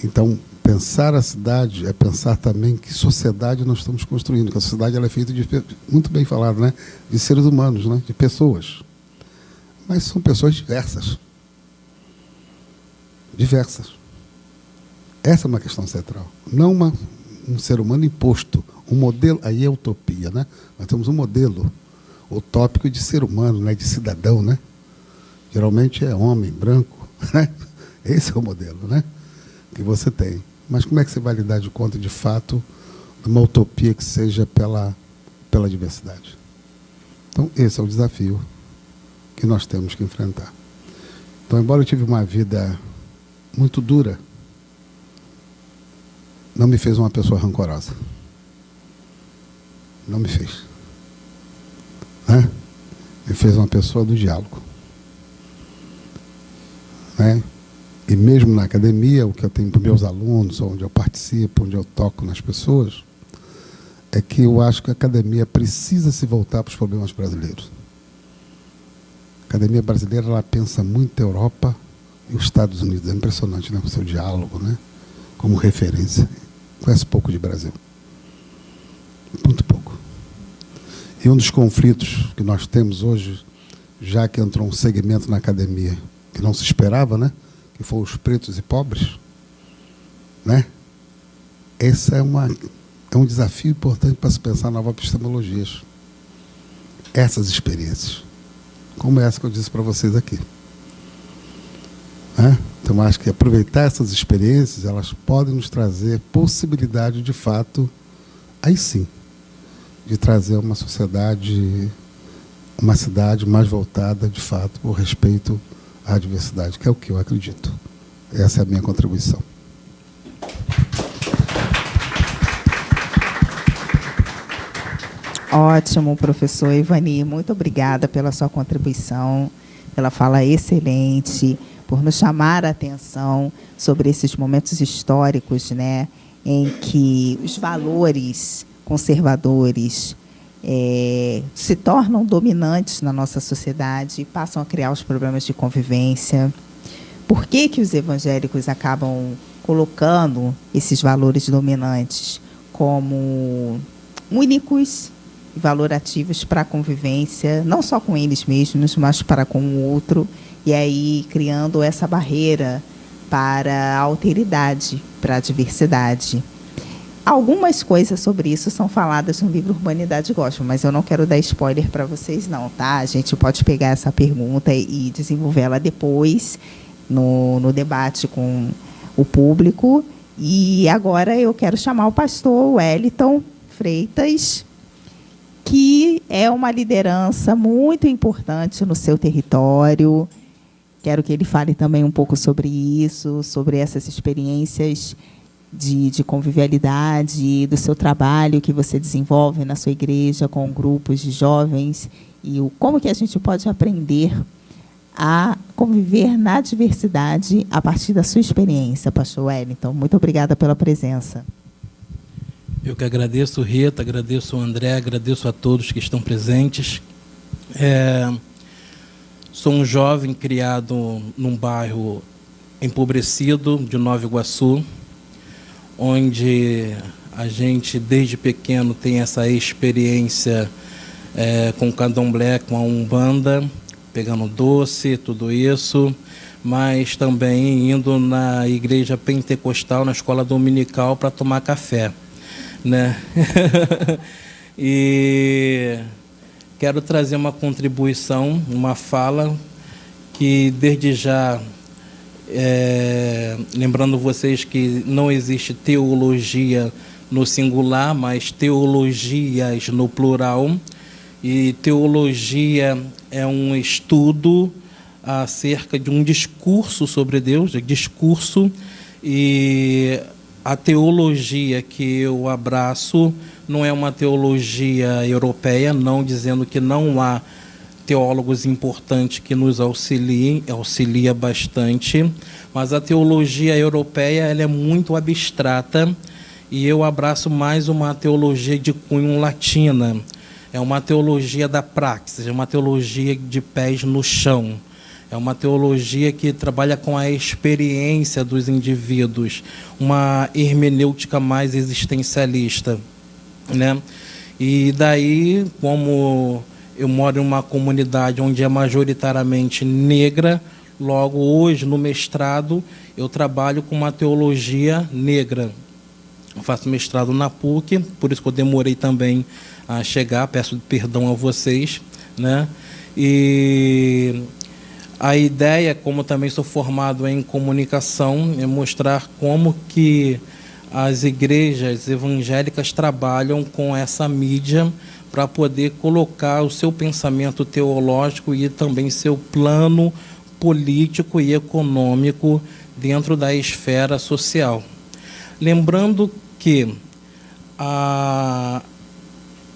Então, pensar a cidade é pensar também que sociedade nós estamos construindo, que a sociedade ela é feita de, muito bem falado, né, de seres humanos, né, de pessoas. Mas são pessoas diversas. Diversas. Essa é uma questão central. Não um ser humano imposto. Um modelo, aí é utopia, né? Nós temos um modelo utópico de ser humano, né, de cidadão, né? Geralmente é homem, branco, né? Esse é o modelo, né, que você tem. Mas como é que você vai lidar de conta, de fato, de uma utopia que seja pela diversidade? Então, esse é o desafio que nós temos que enfrentar. Então, embora eu tive uma vida muito dura, não me fez uma pessoa rancorosa. Não me fez. Né? Me fez uma pessoa do diálogo. Né? E mesmo na academia, o que eu tenho para meus alunos, onde eu participo, onde eu toco nas pessoas, é que eu acho que a academia precisa se voltar para os problemas brasileiros. A academia brasileira ela pensa muito a Europa e os Estados Unidos. É impressionante, né? O seu diálogo, né? Como referência. Conhece pouco de Brasil. Muito pouco. E um dos conflitos que nós temos hoje, já que entrou um segmento na academia que não se esperava, né? Que foram os pretos e pobres, né? Esse é um desafio importante para se pensar novas epistemologias. Essas experiências, como essa que eu disse para vocês aqui. Né? Então, eu acho que aproveitar essas experiências, elas podem nos trazer possibilidade, de fato, aí sim, de trazer uma sociedade, uma cidade mais voltada, de fato, por respeito à diversidade, que é o que eu acredito. Essa é a minha contribuição. Ótimo, professor Ivani. Muito obrigada pela sua contribuição, pela fala excelente, por nos chamar a atenção sobre esses momentos históricos, né, em que os valores conservadores se tornam dominantes na nossa sociedade e passam a criar os problemas de convivência. Por que que os evangélicos acabam colocando esses valores dominantes como únicos e valorativos para a convivência, não só com eles mesmos, mas para com o outro, e aí criando essa barreira para a alteridade, para a diversidade? Algumas coisas sobre isso são faladas no livro Urbanidade Gospel, mas eu não quero dar spoiler para vocês não, tá? A gente pode pegar essa pergunta e desenvolvê-la depois no debate com o público. E agora eu quero chamar o pastor Wellington Freitas, que é uma liderança muito importante no seu território. Quero que ele fale também um pouco sobre isso, sobre essas experiências de convivialidade, do seu trabalho que você desenvolve na sua igreja com grupos de jovens, e como que a gente pode aprender a conviver na diversidade a partir da sua experiência, pastor Wellington. Muito obrigada pela presença. Eu que agradeço, Rita, agradeço o André, agradeço a todos que estão presentes. Sou um jovem criado num bairro empobrecido de Nova Iguaçu, onde a gente, desde pequeno, tem essa experiência com o candomblé, com a Umbanda, pegando doce, tudo isso, mas também indo na igreja pentecostal, na escola dominical, para tomar café, né? E quero trazer uma contribuição, uma fala que, desde já, lembrando vocês que não existe teologia no singular, mas teologias no plural, e teologia é um estudo acerca de um discurso sobre Deus, discurso, e a teologia que eu abraço não é uma teologia europeia, não dizendo que não há teólogos importantes que nos auxilia bastante, mas a teologia europeia ela é muito abstrata, e eu abraço mais uma teologia de cunho latina. É uma teologia da praxis, é uma teologia de pés no chão. É uma teologia que trabalha com a experiência dos indivíduos, uma hermenêutica mais existencialista, né? E daí, como eu moro em uma comunidade onde é majoritariamente negra, logo hoje, no mestrado, eu trabalho com uma teologia negra. Eu faço mestrado na PUC, por isso que eu demorei também a chegar, peço perdão a vocês, né? E a ideia, como também sou formado em comunicação, é mostrar como que as igrejas evangélicas trabalham com essa mídia para poder colocar o seu pensamento teológico e também seu plano político e econômico dentro da esfera social. Lembrando que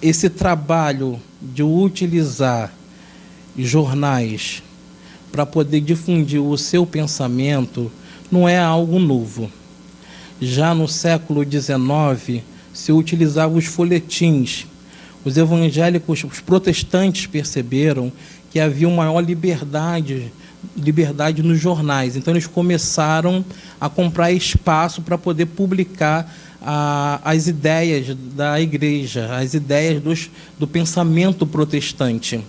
esse trabalho de utilizar jornais para poder difundir o seu pensamento não é algo novo. Já no século XIX, se utilizava os folhetins. Os evangélicos, os protestantes perceberam que havia uma maior liberdade nos jornais. Então, eles começaram a comprar espaço para poder publicar as ideias da igreja, as ideias do pensamento protestante.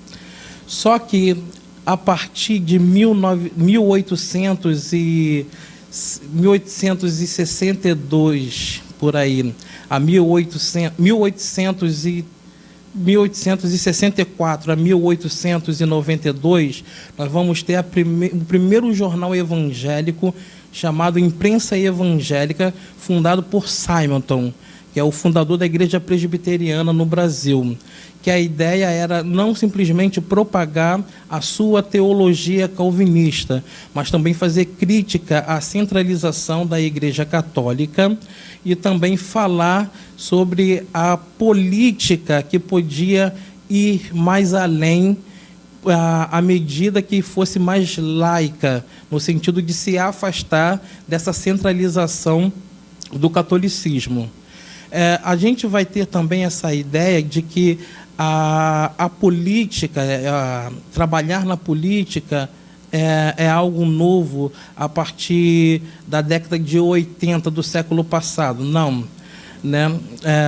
Só que, a partir de 1862, por aí, a 1800 1864 a 1892, nós vamos ter o primeiro jornal evangélico chamado Imprensa Evangélica, fundado por Simonton, que é o fundador da Igreja Presbiteriana no Brasil, que a ideia era não simplesmente propagar a sua teologia calvinista, mas também fazer crítica à centralização da Igreja Católica e também falar sobre a política que podia ir mais além à medida que fosse mais laica, no sentido de se afastar dessa centralização do catolicismo. A gente vai ter também essa ideia de que a política, trabalhar na política é algo novo a partir da década de 80 do século passado. Não, né?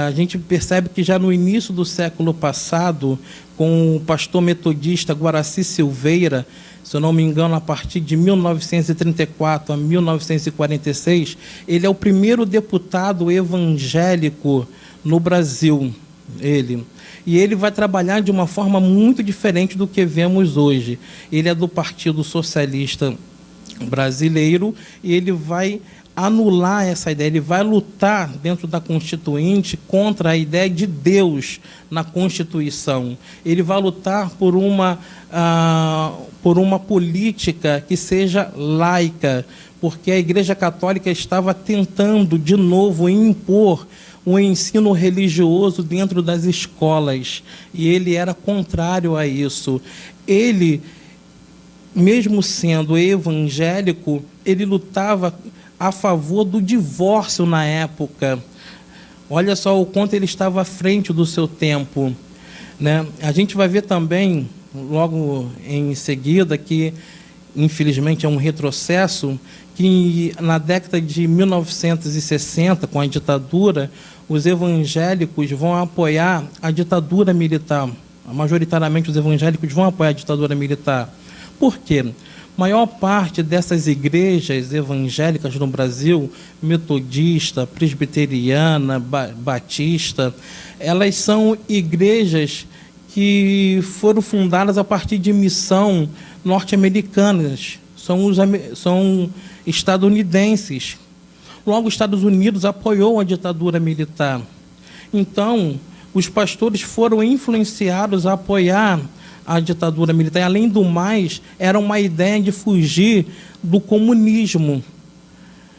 A gente percebe que já no início do século passado, com o pastor metodista Guaraci Silveira, se eu não me engano, a partir de 1934 a 1946, ele é o primeiro deputado evangélico no Brasil. E ele vai trabalhar de uma forma muito diferente do que vemos hoje. Ele é do Partido Socialista Brasileiro e ele vai anular essa ideia, ele vai lutar dentro da Constituinte contra a ideia de Deus na Constituição. Ele vai lutar por uma política que seja laica, porque a Igreja Católica estava tentando, de novo, impor um ensino religioso dentro das escolas, e ele era contrário a isso. Ele, mesmo sendo evangélico, ele lutava a favor do divórcio na época. Olha só o quanto ele estava à frente do seu tempo, né? A gente vai ver também, logo em seguida, que, infelizmente, é um retrocesso, que na década de 1960, com a ditadura, os evangélicos vão apoiar a ditadura militar. Majoritariamente, os evangélicos vão apoiar a ditadura militar. Por quê? A maior parte dessas igrejas evangélicas no Brasil, metodista, presbiteriana, batista, elas são igrejas que foram fundadas a partir de missão norte-americanas, são estadunidenses. Logo, os Estados Unidos apoiou a ditadura militar. Então, os pastores foram influenciados a apoiar a ditadura militar. Além do mais, era uma ideia de fugir do comunismo.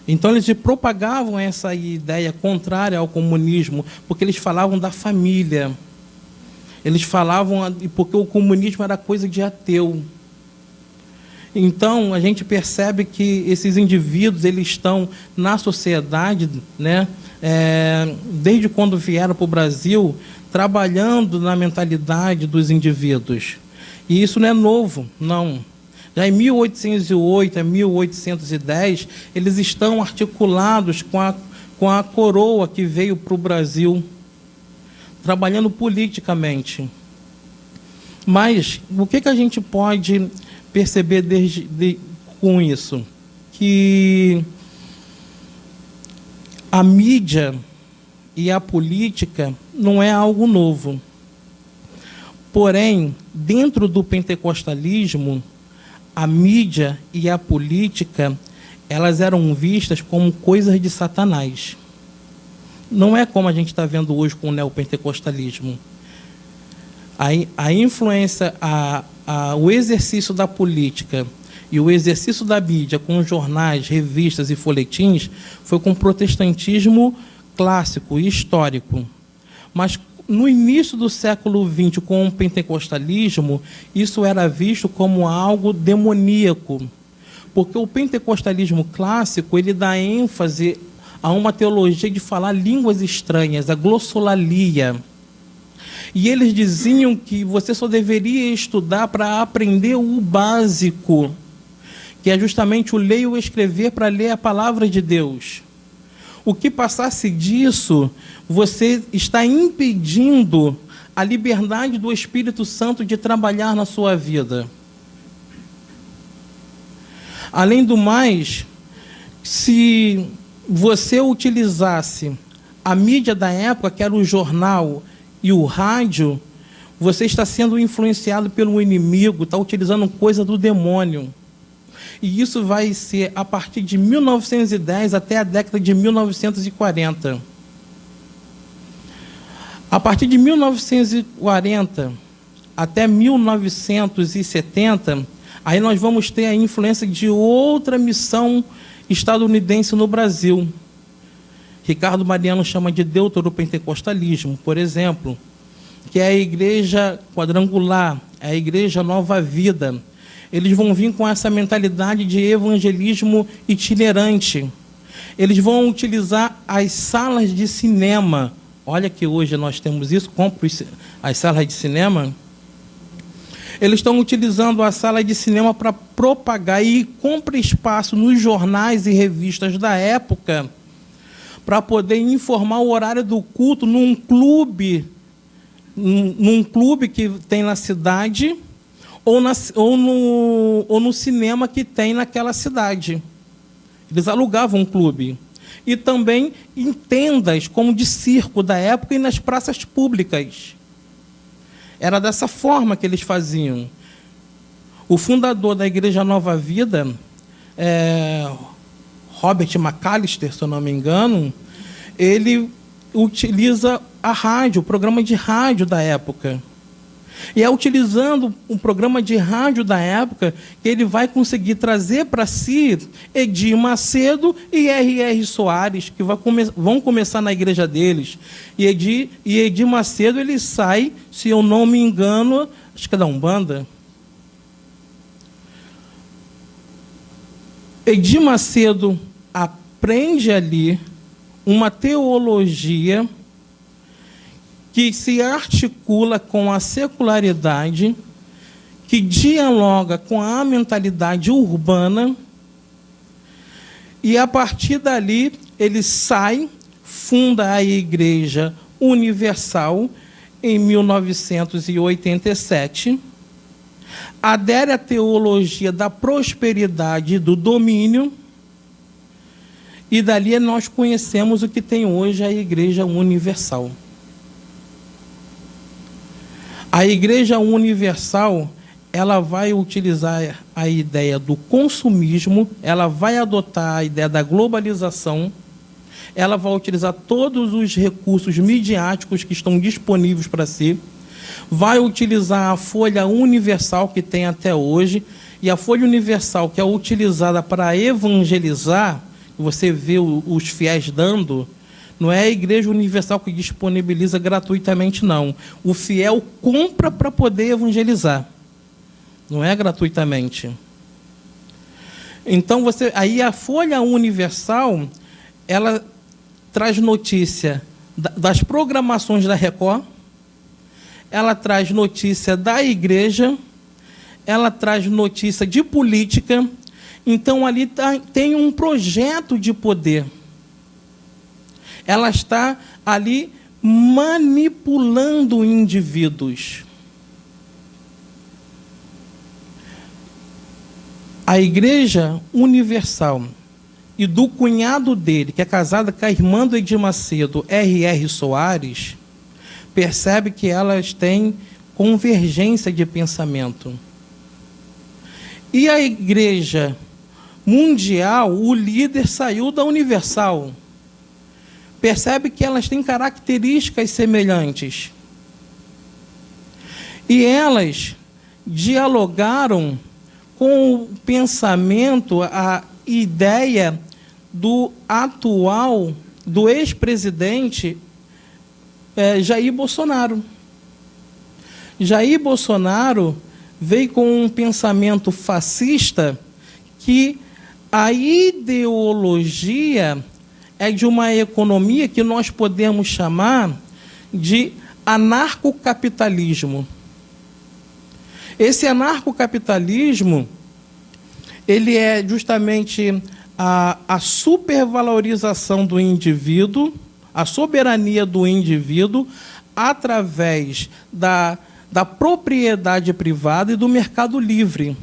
Então, eles propagavam essa ideia contrária ao comunismo, porque eles falavam da família. Eles falavam porque o comunismo era coisa de ateu. Então, a gente percebe que esses indivíduos, eles estão na sociedade, né, desde quando vieram para o Brasil, trabalhando na mentalidade dos indivíduos. E isso não é novo, não. Já em 1808 a 1810, eles estão articulados com a coroa que veio para o Brasil, trabalhando politicamente. Mas o que a gente pode perceber com isso? Que a mídia e a política não é algo novo. Porém, dentro do pentecostalismo, a mídia e a política, elas eram vistas como coisas de Satanás. Não é como a gente está vendo hoje com o neopentecostalismo. A influência, o exercício da política e o exercício da mídia com jornais, revistas e folhetins foi com o protestantismo clássico e histórico. Mas no início do século XX, com o pentecostalismo, isso era visto como algo demoníaco, porque o pentecostalismo clássico, ele dá ênfase a uma teologia de falar línguas estranhas, a glossolalia. E eles diziam que você só deveria estudar para aprender o básico, que é justamente o ler e o escrever para ler a palavra de Deus. O que passasse disso, você está impedindo a liberdade do Espírito Santo de trabalhar na sua vida. Além do mais, se você utilizasse a mídia da época, que era o jornal e o rádio, você está sendo influenciado pelo inimigo, está utilizando coisa do demônio. E isso vai ser a partir de 1910 até a década de 1940. A partir de 1940 até 1970, aí nós vamos ter a influência de outra missão estadunidense no Brasil. Ricardo Mariano chama de deuteropentecostalismo, por exemplo, que é a igreja quadrangular, é a igreja Nova Vida. Eles vão vir com essa mentalidade de evangelismo itinerante. Eles vão utilizar as salas de cinema. Olha que hoje nós temos isso, compra as salas de cinema. Eles estão utilizando a sala de cinema para propagar e compra espaço nos jornais e revistas da época para poder informar o horário do culto num clube que tem na cidade ou no cinema que tem naquela cidade. Eles alugavam um clube. E também em tendas, como de circo da época, e nas praças públicas. Era dessa forma que eles faziam. O fundador da Igreja Nova Vida, Robert McAllister, se eu não me engano, ele utiliza a rádio, o programa de rádio da época. E é utilizando o programa de rádio da época que ele vai conseguir trazer para si Edir Macedo e R.R. Soares, que vão começar na igreja deles. E Edir Macedo, ele sai, se eu não me engano, acho que é da Umbanda. Edir Macedo aprende ali uma teologia que se articula com a secularidade, que dialoga com a mentalidade urbana, e a partir dali ele sai, funda a Igreja Universal em 1987, adere à teologia da prosperidade e do domínio, e dali nós conhecemos o que tem hoje a Igreja Universal. A Igreja Universal, ela vai utilizar a ideia do consumismo, ela vai adotar a ideia da globalização, ela vai utilizar todos os recursos midiáticos que estão disponíveis para si, vai utilizar a Folha Universal que tem até hoje, e a Folha Universal, que é utilizada para evangelizar, você vê os fiéis dando, não é a Igreja Universal que disponibiliza gratuitamente, não. O fiel compra para poder evangelizar. Não é gratuitamente. Então, aí a Folha Universal, ela traz notícia das programações da Record, ela traz notícia da igreja, ela traz notícia de política. Então, ali tem um projeto de poder. Ela está ali manipulando indivíduos. A Igreja Universal e do cunhado dele, que é casada com a irmã do Edir Macedo, R.R. Soares, percebe que elas têm convergência de pensamento. E a Igreja Mundial, o líder saiu da Universal. Percebe que elas têm características semelhantes. E elas dialogaram com o pensamento, a ideia do ex-presidente Jair Bolsonaro. Jair Bolsonaro veio com um pensamento fascista que a ideologia é de uma economia que nós podemos chamar de anarcocapitalismo. Esse anarcocapitalismo, ele é justamente a supervalorização do indivíduo, a soberania do indivíduo, através da propriedade privada e do mercado livre.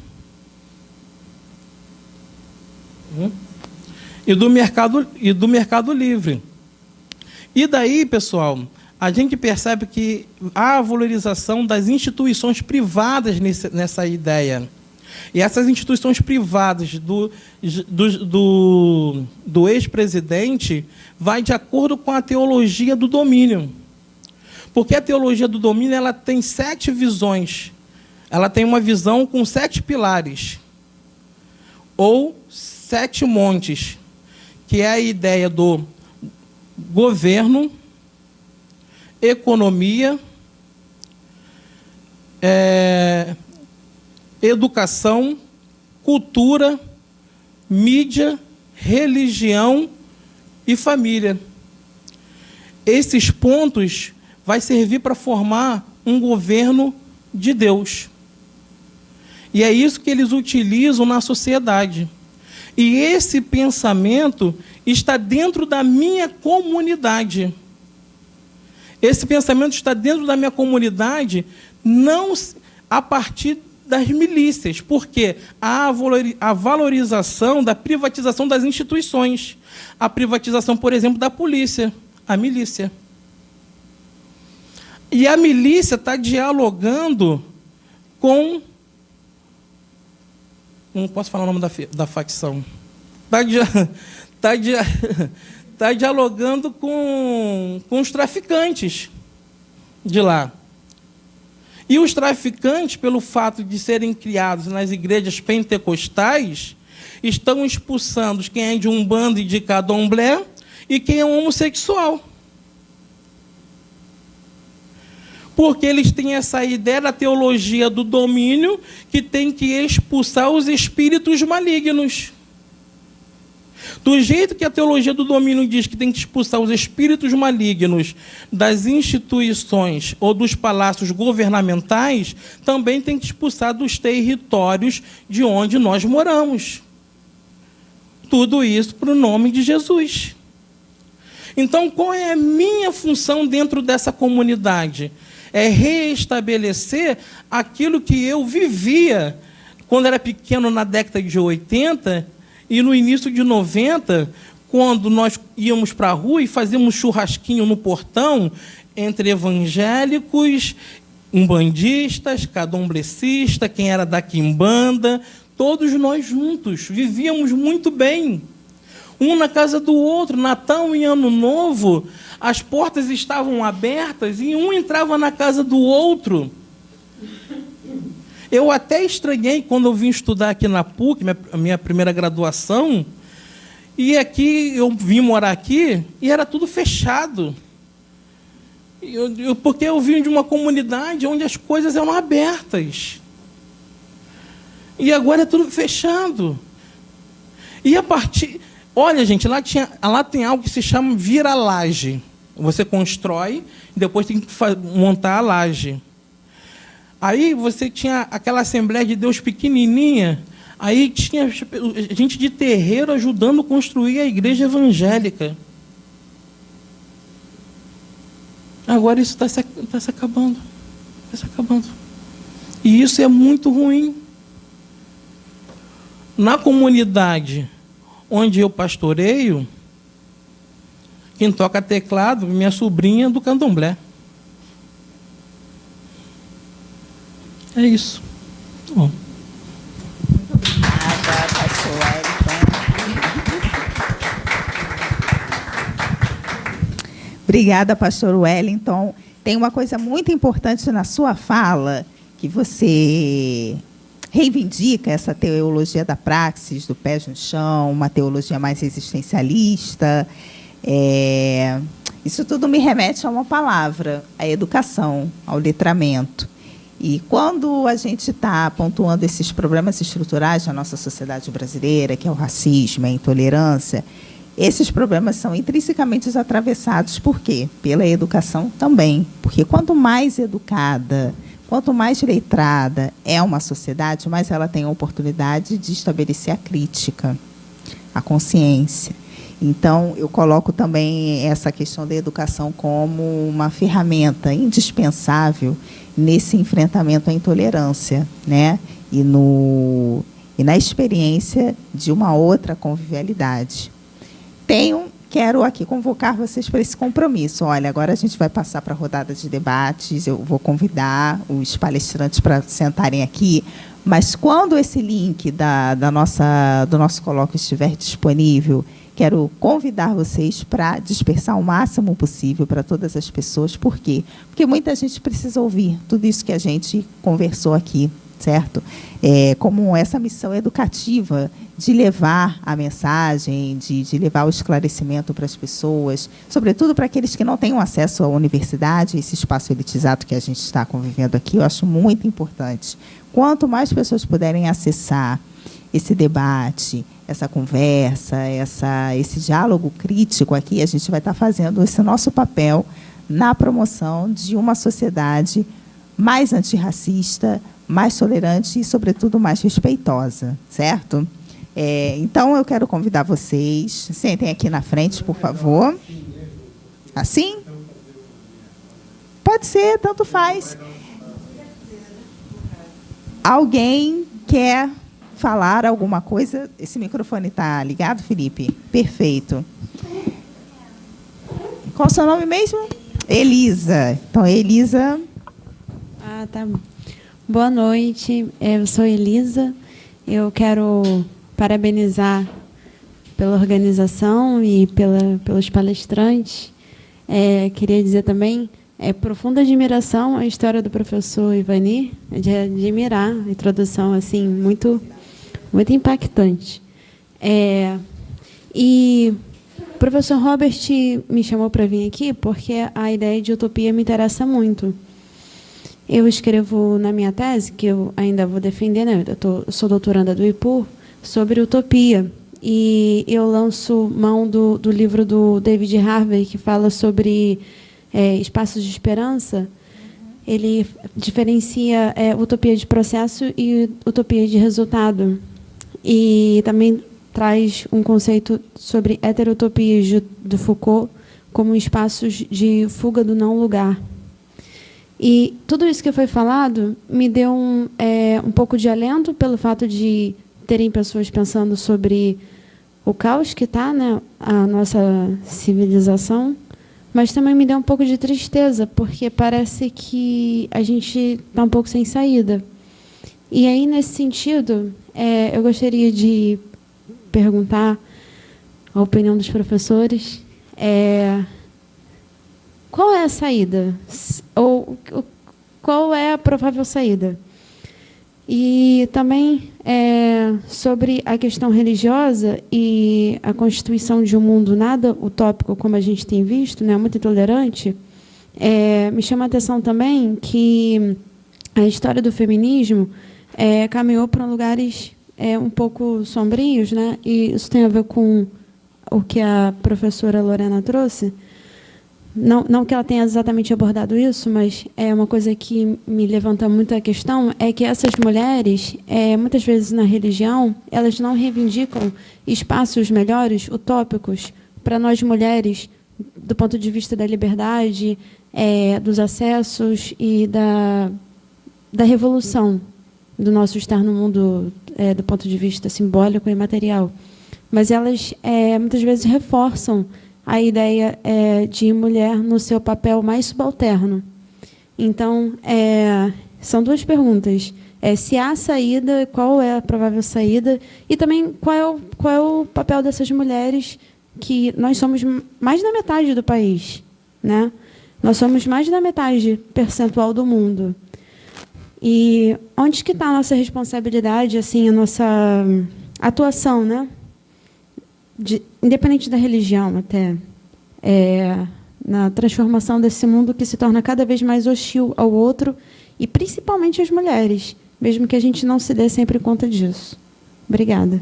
E do mercado livre. E daí, pessoal, a gente percebe que há a valorização das instituições privadas nessa ideia. E essas instituições privadas do ex-presidente vai de acordo com a teologia do domínio. Porque a teologia do domínio ela tem 7 visões. Ela tem uma visão com 7 pilares, ou 7 montes, que é a ideia do governo, economia, educação, cultura, mídia, religião e família. Esses pontos vai servir para formar um governo de Deus. E é isso que eles utilizam na sociedade. E esse pensamento está dentro da minha comunidade. Esse pensamento está dentro da minha comunidade, não a partir das milícias, porque há a valorização da privatização das instituições. A privatização, por exemplo, da polícia, a milícia. E a milícia está dialogando com... Não posso falar o nome da facção. Está dialogando com os traficantes de lá. E os traficantes, pelo fato de serem criados nas igrejas pentecostais, estão expulsando quem é de Umbanda e de Candomblé e quem é homossexual. Porque eles têm essa ideia da teologia do domínio que tem que expulsar os espíritos malignos. Do jeito que a teologia do domínio diz que tem que expulsar os espíritos malignos das instituições ou dos palácios governamentais, também tem que expulsar dos territórios de onde nós moramos. Tudo isso para o nome de Jesus. Então, qual é a minha função dentro dessa comunidade? É reestabelecer aquilo que eu vivia quando era pequeno na década de 80 e no início de 90, quando nós íamos para a rua e fazíamos churrasquinho no portão entre evangélicos, umbandistas, candomblecistas, quem era da quimbanda, todos nós juntos, vivíamos muito bem. Um na casa do outro, Natal e Ano Novo, as portas estavam abertas e um entrava na casa do outro. Eu até estranhei quando eu vim estudar aqui na PUC, minha primeira graduação, e aqui eu vim morar aqui e era tudo fechado. Porque eu vim de uma comunidade onde as coisas eram abertas. E agora é tudo fechado. E a partir... Olha, gente, lá tem algo que se chama vira-laje. Você constrói e depois tem que montar a laje. Aí você tinha aquela Assembleia de Deus pequenininha, aí tinha gente de terreiro ajudando a construir a igreja evangélica. Agora isso está se acabando. Está se acabando. E isso é muito ruim. Na comunidade onde eu pastoreio, quem toca teclado, minha sobrinha do candomblé. É isso. Tá bom. Muito obrigada, pastor Wellington. Obrigada, pastor Wellington. Tem uma coisa muito importante na sua fala, que você reivindica essa teologia da praxis, do pé no chão, uma teologia mais existencialista. Isso tudo me remete a uma palavra, a educação, ao letramento. E quando a gente está pontuando esses problemas estruturais da nossa sociedade brasileira, que é o racismo, a intolerância, esses problemas são intrinsecamente atravessados por quê? Pela educação também. Porque quanto mais educada, quanto mais letrada é uma sociedade, mais ela tem a oportunidade de estabelecer a crítica, a consciência. Então, eu coloco também essa questão da educação como uma ferramenta indispensável nesse enfrentamento à intolerância, né? E na experiência de uma outra convivialidade. quero aqui convocar vocês para esse compromisso. Olha, agora a gente vai passar para a rodada de debates, eu vou convidar os palestrantes para sentarem aqui, mas quando esse link do nosso colóquio estiver disponível, quero convidar vocês para dispersar o máximo possível para todas as pessoas. Por quê? Porque muita gente precisa ouvir tudo isso que a gente conversou aqui, certo? Como essa missão educativa de levar a mensagem, de levar o esclarecimento para as pessoas, sobretudo para aqueles que não têm acesso à universidade, esse espaço elitizado que a gente está convivendo aqui, eu acho muito importante. Quanto mais pessoas puderem acessar esse debate, essa conversa, esse diálogo crítico aqui, a gente vai estar fazendo esse nosso papel na promoção de uma sociedade mais antirracista, mais tolerante e, sobretudo, mais respeitosa, certo? Então, eu quero convidar vocês, sentem aqui na frente, por favor. Assim? Pode ser, tanto faz. Alguém quer falar alguma coisa? Esse microfone está ligado, Felipe? Perfeito. Qual o seu nome mesmo? Elisa. Então, Elisa. Tá. Boa noite, eu sou Elisa. Eu quero parabenizar pela organização e pelos palestrantes. Queria dizer também, profunda admiração à história do professor Ivani, de admirar a introdução assim, muito, muito impactante. E o professor Robert me chamou para vir aqui porque a ideia de utopia me interessa muito. Eu escrevo na minha tese, que eu ainda vou defender, né? Eu sou doutoranda do IPUR, sobre utopia. E eu lanço mão do livro do David Harvey, que fala sobre espaços de esperança. Ele diferencia utopia de processo e utopia de resultado. E também traz um conceito sobre heterotopias do Foucault como espaços de fuga do não-lugar. E tudo isso que foi falado me deu um pouco de alento pelo fato de terem pessoas pensando sobre o caos que está, né, a nossa civilização, mas também me deu um pouco de tristeza, porque parece que a gente está um pouco sem saída. E aí, nesse sentido, eu gostaria de perguntar a opinião dos professores. Qual é a saída? Ou qual é a provável saída? E também sobre a questão religiosa e a constituição de um mundo nada utópico, como a gente tem visto, né, muito intolerante, me chama a atenção também que a história do feminismo caminhou para lugares um pouco sombrios, né, e isso tem a ver com o que a professora Lorena trouxe. Não que ela tenha exatamente abordado isso, mas é uma coisa que me levanta muito a questão, é que essas mulheres, muitas vezes na religião, elas não reivindicam espaços melhores, utópicos, para nós mulheres, do ponto de vista da liberdade, dos acessos e da revolução do nosso estar no mundo do ponto de vista simbólico e material. Mas elas, muitas vezes, reforçam a ideia de mulher no seu papel mais subalterno. Então, são duas perguntas. Se há saída, qual é a provável saída? E também, qual é o papel dessas mulheres, que nós somos mais da metade do país, né? Nós somos mais da metade percentual do mundo. E onde que está a nossa responsabilidade, assim, a nossa atuação, né? Independente da religião, até, na transformação desse mundo que se torna cada vez mais hostil ao outro, e principalmente às mulheres, mesmo que a gente não se dê sempre conta disso. Obrigada.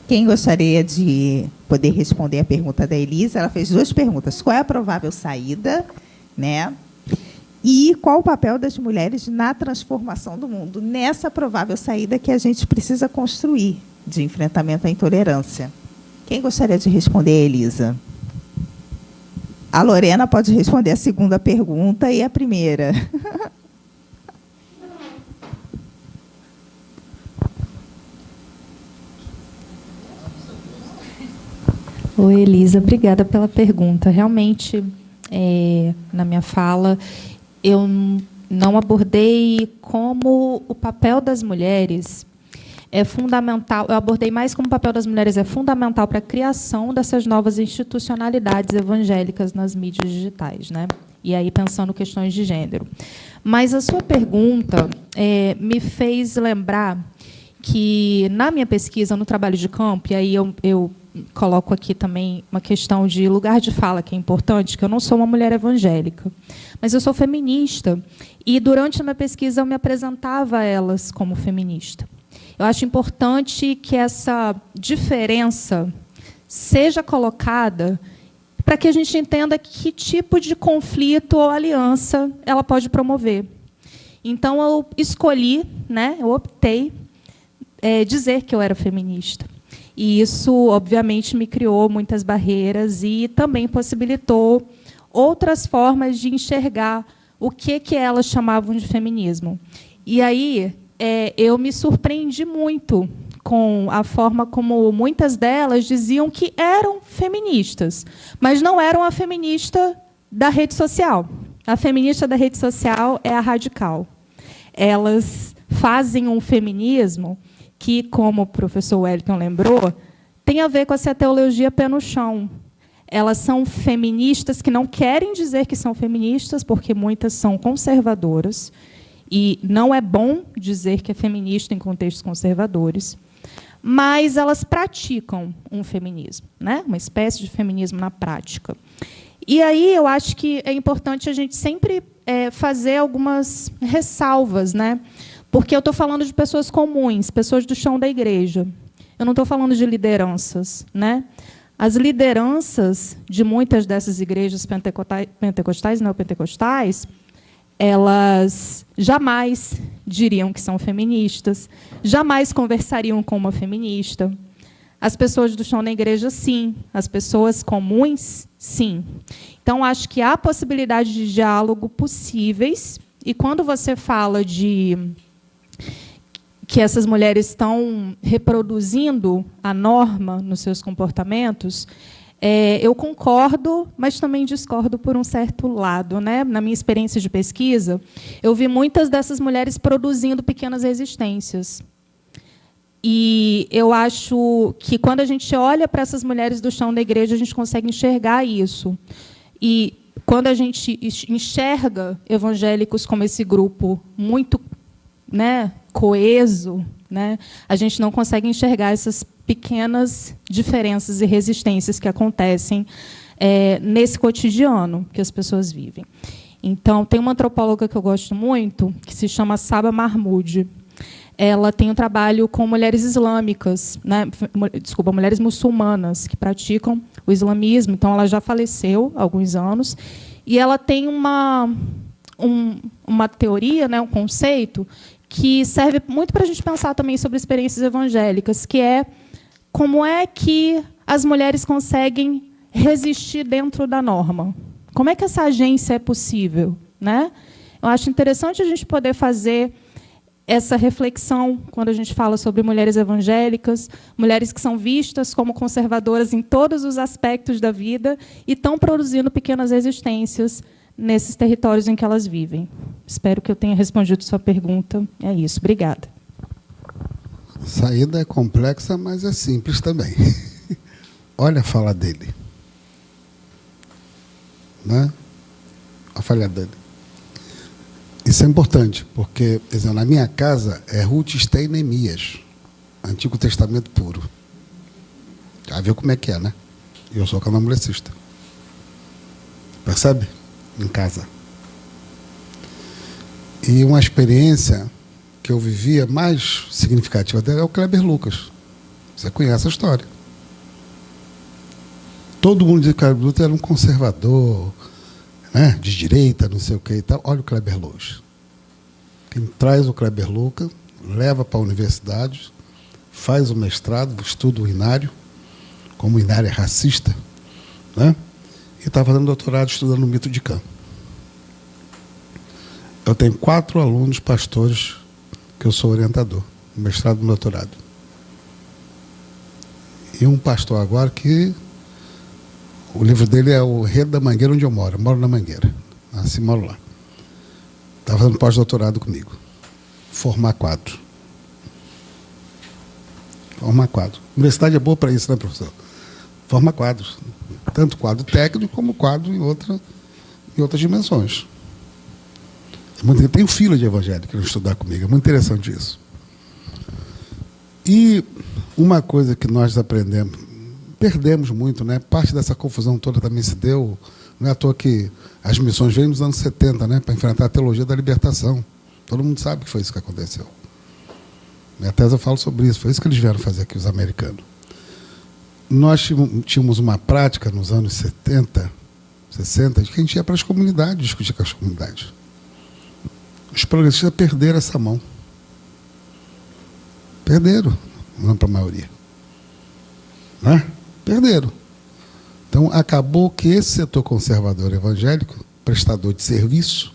Quem gostaria de poder responder a pergunta da Elisa? Ela fez duas perguntas. Qual é a provável saída, né? E qual o papel das mulheres na transformação do mundo, nessa provável saída que a gente precisa construir de enfrentamento à intolerância? Quem gostaria de responder, Elisa? A Lorena pode responder a segunda pergunta e a primeira. Oi, Elisa, obrigada pela pergunta. Realmente, na minha fala, eu não abordei como o papel das mulheres é fundamental. Eu abordei mais como o papel das mulheres é fundamental para a criação dessas novas institucionalidades evangélicas nas mídias digitais, né? E aí pensando questões de gênero. Mas a sua pergunta me fez lembrar que, na minha pesquisa, no trabalho de campo, e aí eu coloco aqui também uma questão de lugar de fala, que é importante, que eu não sou uma mulher evangélica, mas eu sou feminista, e, durante a minha pesquisa, eu me apresentava a elas como feminista. Eu acho importante que essa diferença seja colocada para que a gente entenda que tipo de conflito ou aliança ela pode promover. Então, eu escolhi, né, eu optei dizer que eu era feminista. E isso, obviamente, me criou muitas barreiras e também possibilitou outras formas de enxergar o que elas chamavam de feminismo. E aí eu me surpreendi muito com a forma como muitas delas diziam que eram feministas, mas não eram a feminista da rede social. A feminista da rede social é a radical. Elas fazem um feminismo que, como o professor Wellington lembrou, tem a ver com essa teologia pé no chão. Elas são feministas que não querem dizer que são feministas, porque muitas são conservadoras, e não é bom dizer que é feminista em contextos conservadores, mas elas praticam um feminismo, né? Uma espécie de feminismo na prática. E aí eu acho que é importante a gente sempre fazer algumas ressalvas, né? Porque eu estou falando de pessoas comuns, pessoas do chão da igreja. Eu não estou falando de lideranças, né? As lideranças de muitas dessas igrejas pentecostais e neopentecostais, elas jamais diriam que são feministas, jamais conversariam com uma feminista. As pessoas do chão da igreja, sim. As pessoas comuns, sim. Então, acho que há possibilidade de diálogo possíveis. E quando você fala de que essas mulheres estão reproduzindo a norma nos seus comportamentos, eu concordo, mas também discordo por um certo lado, né? Na minha experiência de pesquisa, eu vi muitas dessas mulheres produzindo pequenas resistências. E eu acho que, quando a gente olha para essas mulheres do chão da igreja, a gente consegue enxergar isso. E, quando a gente enxerga evangélicos como esse grupo muito, né, coeso, né, a gente não consegue enxergar essas pequenas diferenças e resistências que acontecem nesse cotidiano que as pessoas vivem. Então, tem uma antropóloga que eu gosto muito, que se chama Saba Mahmood. Ela tem um trabalho com mulheres islâmicas, né, mulheres muçulmanas, que praticam o islamismo. Então, ela já faleceu há alguns anos, e ela tem uma teoria, né, um conceito, que serve muito para a gente pensar também sobre experiências evangélicas, que é como é que as mulheres conseguem resistir dentro da norma. Como é que essa agência é possível, né? Eu acho interessante a gente poder fazer essa reflexão quando a gente fala sobre mulheres evangélicas, mulheres que são vistas como conservadoras em todos os aspectos da vida e estão produzindo pequenas resistências nesses territórios em que elas vivem. Espero que eu tenha respondido sua pergunta. É isso. Obrigada. A saída é complexa, mas é simples também. Olha a fala dele. Né? A falha dele. Isso é importante, porque, por exemplo, na minha casa é Ruth, Esther e Neemias, Antigo Testamento puro. Já viu como é que é, né? Eu sou candomblessista. Percebe? Em casa. E uma experiência que eu vivia mais significativa dela é o Kleber Lucas. Você conhece a história. Todo mundo dizia que o Kleber Lucas era um conservador, né, de direita, não sei o que e tal. Olha o Kleber Lucas. Quem traz o Kleber Lucas, leva para a universidade, faz o mestrado, estuda o Inário, como o Inário é racista, né? E está fazendo doutorado estudando o mito de Cã. Eu tenho 4 alunos pastores que eu sou orientador, mestrado e doutorado. E um pastor agora que O livro dele é O Rei da Mangueira, onde eu moro. Eu moro na Mangueira. Nasci e moro lá. Estava fazendo pós-doutorado comigo. Formar quadro. Formar quadro. A universidade é boa para isso, né, professor? Forma quadros. Tanto quadro técnico como quadro em outras dimensões. Tem fila de evangélicos que vão estudar comigo. É muito interessante isso. E uma coisa que nós aprendemos, perdemos muito, né? Parte dessa confusão toda também se deu, não é à toa que as missões veio nos anos 70, né? Para enfrentar a teologia da libertação. Todo mundo sabe que foi isso que aconteceu. Minha tese eu falo sobre isso, foi isso que eles vieram fazer aqui, os americanos. Nós tínhamos uma prática nos anos 70, 60, de que a gente ia para as comunidades, discutir com as comunidades. Os progressistas perderam essa mão. Perderam, não para a maioria. Né? Perderam. Então, acabou que esse setor conservador evangélico, prestador de serviço,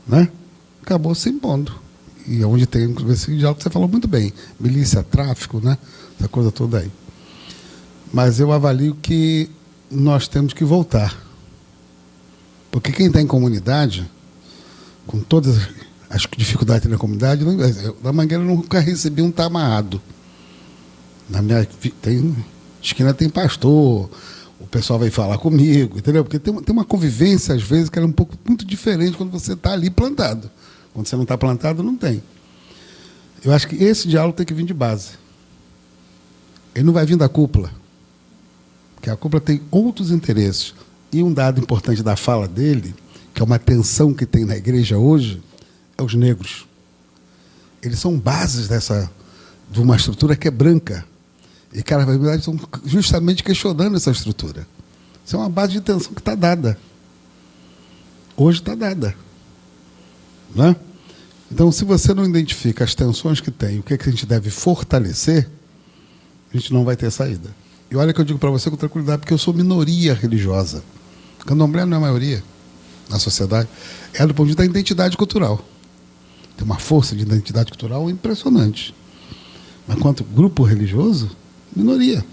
né, acabou se impondo. E é onde tem esse diálogo que você falou muito bem. Milícia, tráfico, né, essa coisa toda aí. Mas eu avalio que nós temos que voltar. Porque quem está em comunidade, com todas as dificuldades na comunidade, na Mangueira eu nunca recebi um tá amarrado. Na minha esquina tem pastor, o pessoal vai falar comigo, entendeu? Porque tem uma convivência, às vezes, que é muito diferente quando você está ali plantado. Quando você não está plantado, não tem. Eu acho que esse diálogo tem que vir de base. Ele não vai vir da cúpula. Porque a cúpula tem outros interesses. E um dado importante da fala dele, que é uma tensão que tem na igreja hoje, é os negros. Eles são bases de uma estrutura que é branca. E, cara, na verdade, estão justamente questionando essa estrutura. Isso é uma base de tensão que está dada. Hoje está dada. Né? Então, se você não identifica as tensões que tem, o que a gente deve fortalecer, a gente não vai ter saída. E olha que eu digo para você com tranquilidade, porque eu sou minoria religiosa. Candomblé não é a maioria na sociedade. É do ponto de vista da identidade cultural. Tem uma força de identidade cultural impressionante. Mas quanto grupo religioso, minoria.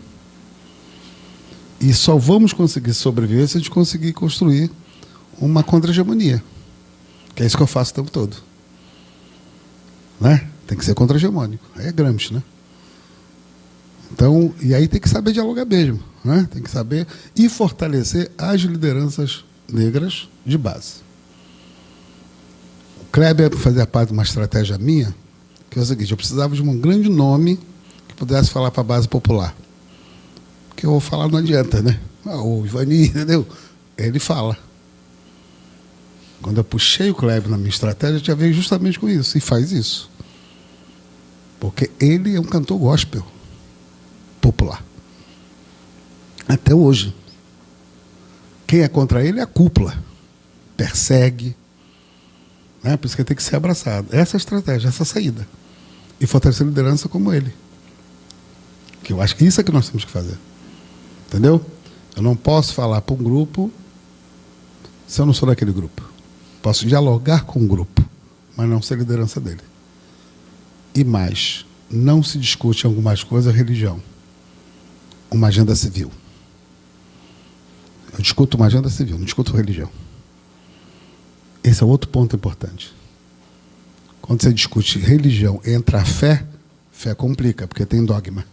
E só vamos conseguir sobreviver se a gente conseguir construir uma contra-hegemonia. Que é isso que eu faço o tempo todo. Né? Tem que ser contra-hegemônico. Aí é Gramsci, né? Então, e aí tem que saber dialogar mesmo. Né? Tem que saber e fortalecer as lideranças negras de base. O Kleber fazia parte de uma estratégia minha, que é o seguinte: eu precisava de um grande nome que pudesse falar para a base popular. Porque eu vou falar não adianta, né? O Ivani, entendeu? Ele fala. Quando eu puxei o Kleber na minha estratégia, eu tinha a ver justamente com isso, e faz isso. Porque ele é um cantor gospel popular. Até hoje. Quem é contra ele é a cúpula. Persegue. Né? Por isso que tem que ser abraçado. Essa é a estratégia, essa é a saída. E fortalecer a liderança como ele. Que eu acho que isso é que nós temos que fazer. Entendeu? Eu não posso falar para um grupo se eu não sou daquele grupo. Posso dialogar com o grupo, mas não ser liderança dele. E mais, não se discute em algumas coisas a religião. Uma agenda civil. Eu discuto uma agenda civil, não discuto religião. Esse é outro ponto importante. Quando você discute religião, entra a fé, fé complica, porque tem dogma.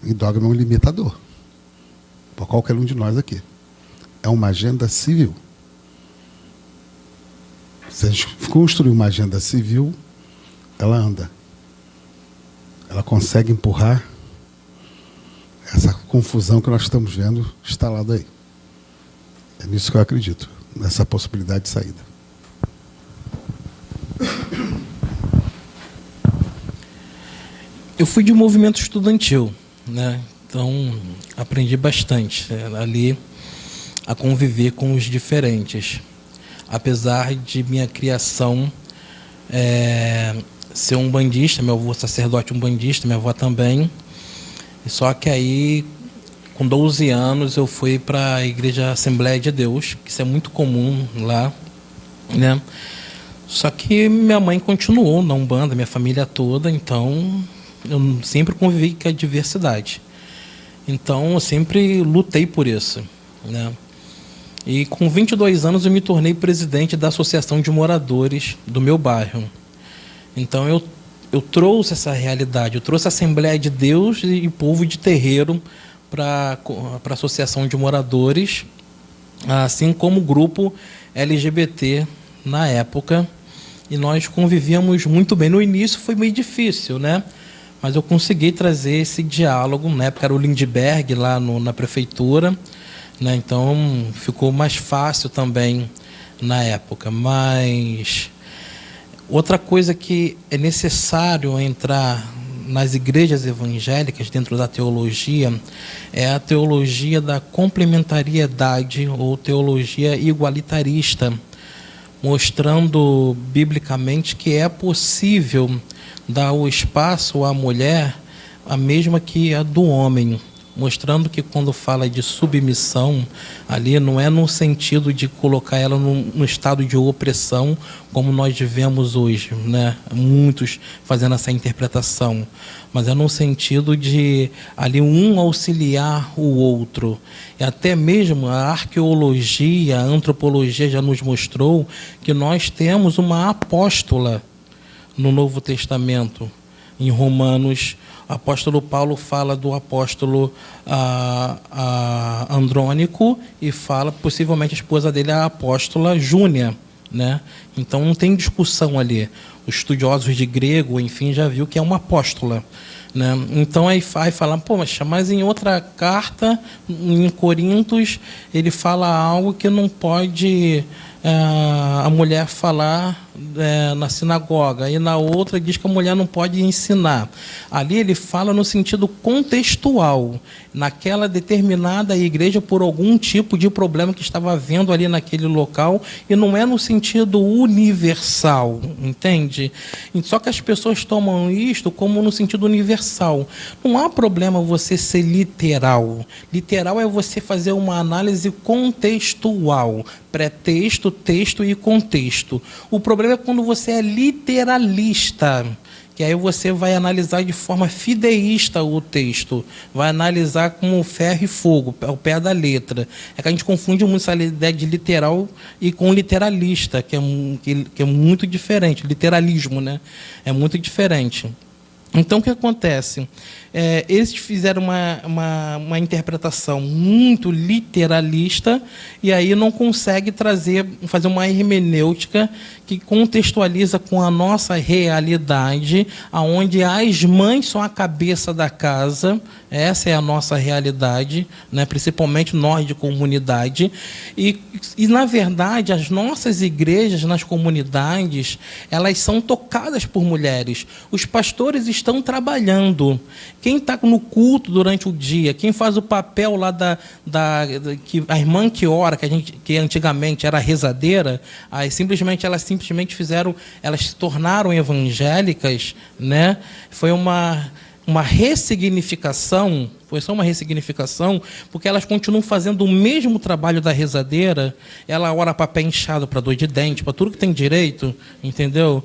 E dogma é um limitador. Para qualquer um de nós aqui. É uma agenda civil. Se a gente construir uma agenda civil, ela anda. Ela consegue empurrar essa confusão que nós estamos vendo instalada aí. É nisso que eu acredito, nessa possibilidade de saída. Eu fui de um movimento estudantil, né? Então aprendi bastante ali a conviver com os diferentes. Apesar de minha criação ser um bandista, meu avô sacerdote bandista, minha avó também. Só que aí, com 12 anos, eu fui para a Igreja Assembleia de Deus, que isso é muito comum lá, né? Só que minha mãe continuou na Umbanda, minha família toda, então eu sempre convivi com a diversidade. Então, eu sempre lutei por isso, né? E com 22 anos eu me tornei presidente da Associação de Moradores do meu bairro. Então, eu trouxe essa realidade, eu trouxe a Assembleia de Deus e povo de terreiro para a Associação de Moradores, assim como o grupo LGBT na época, e nós convivíamos muito bem. No início foi meio difícil, né? Mas eu consegui trazer esse diálogo. Na época era o Lindbergh lá na prefeitura, né? Então ficou mais fácil também na época. Mas outra coisa que é necessário entrar nas igrejas evangélicas, dentro da teologia, é a teologia da complementariedade ou teologia igualitarista, mostrando biblicamente que é possível dar o espaço à mulher a mesma que a do homem, mostrando que quando fala de submissão, ali não é no sentido de colocar ela no estado de opressão, como nós vivemos hoje, né? Muitos fazendo essa interpretação, mas é no sentido de ali um auxiliar o outro. E até mesmo a arqueologia, a antropologia já nos mostrou que nós temos uma apóstola no Novo Testamento. Em Romanos, o apóstolo Paulo fala do apóstolo Andrônico e fala, possivelmente a esposa dele é a apóstola Júnia, né? Então não tem discussão ali. Os estudiosos de grego, enfim, já viu que é uma apóstola, né? Então aí vai falar, pô, mas em outra carta, em Coríntios, ele fala algo que não pode a mulher falar na sinagoga, e na outra diz que a mulher não pode ensinar. Ali ele fala no sentido contextual, naquela determinada igreja, por algum tipo de problema que estava havendo ali naquele local, e não é no sentido universal, entende? Só que as pessoas tomam isto como no sentido universal. Não há problema você ser literal. Literal é você fazer uma análise contextual, pretexto, texto e contexto. O problema é quando você é literalista, que aí você vai analisar de forma fideísta o texto, vai analisar como ferro e fogo, ao pé da letra. É que a gente confunde muito essa ideia de literal e com literalista, que é muito diferente. Literalismo, né? É muito diferente. Então, o que acontece? Eles fizeram uma interpretação muito literalista e aí não consegue fazer uma hermenêutica que contextualiza com a nossa realidade, aonde as mães são a cabeça da casa. Essa é a nossa realidade, né? Principalmente nós de comunidade. E, na verdade, as nossas igrejas nas comunidades, elas são tocadas por mulheres. Os pastores estão trabalhando. Quem está no culto durante o dia, quem faz o papel lá que a irmã que ora, que antigamente era rezadeira, elas simplesmente fizeram, elas se tornaram evangélicas, né? Foi uma ressignificação, foi só uma ressignificação, porque elas continuam fazendo o mesmo trabalho da rezadeira. Ela ora para pé inchado, para dor de dente, para tudo que tem direito, entendeu?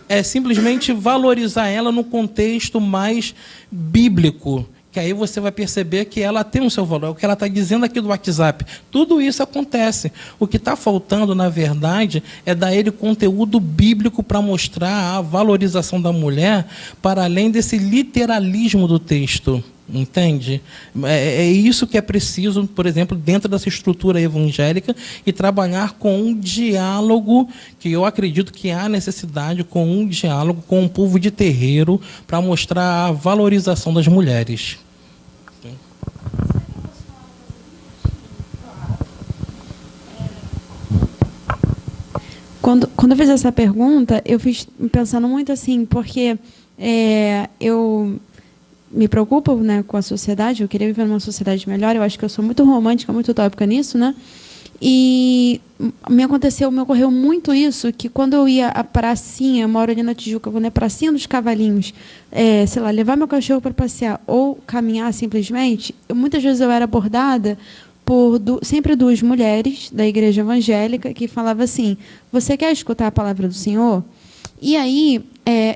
É simplesmente valorizar ela no contexto mais bíblico, que aí você vai perceber que ela tem o seu valor, o que ela está dizendo aqui do WhatsApp. Tudo isso acontece. O que está faltando, na verdade, é dar ele conteúdo bíblico para mostrar a valorização da mulher para além desse literalismo do texto. Entende? É isso que é preciso, por exemplo, dentro dessa estrutura evangélica, e trabalhar com um diálogo, que eu acredito que há necessidade, com um diálogo com o povo de terreiro, para mostrar a valorização das mulheres. Quando eu fiz essa pergunta, eu fiz pensando muito assim, porque eu me preocupo, né, com a sociedade. Eu queria viver numa sociedade melhor. Eu acho que eu sou muito romântica, muito utópica nisso, né? E me ocorreu muito isso, que quando eu ia à pracinha, eu moro ali na Tijuca, quando é pracinha dos cavalinhos, sei lá, levar meu cachorro para passear ou caminhar simplesmente, muitas vezes eu era abordada por sempre duas mulheres da igreja evangélica que falavam assim: você quer escutar a palavra do Senhor? E aí,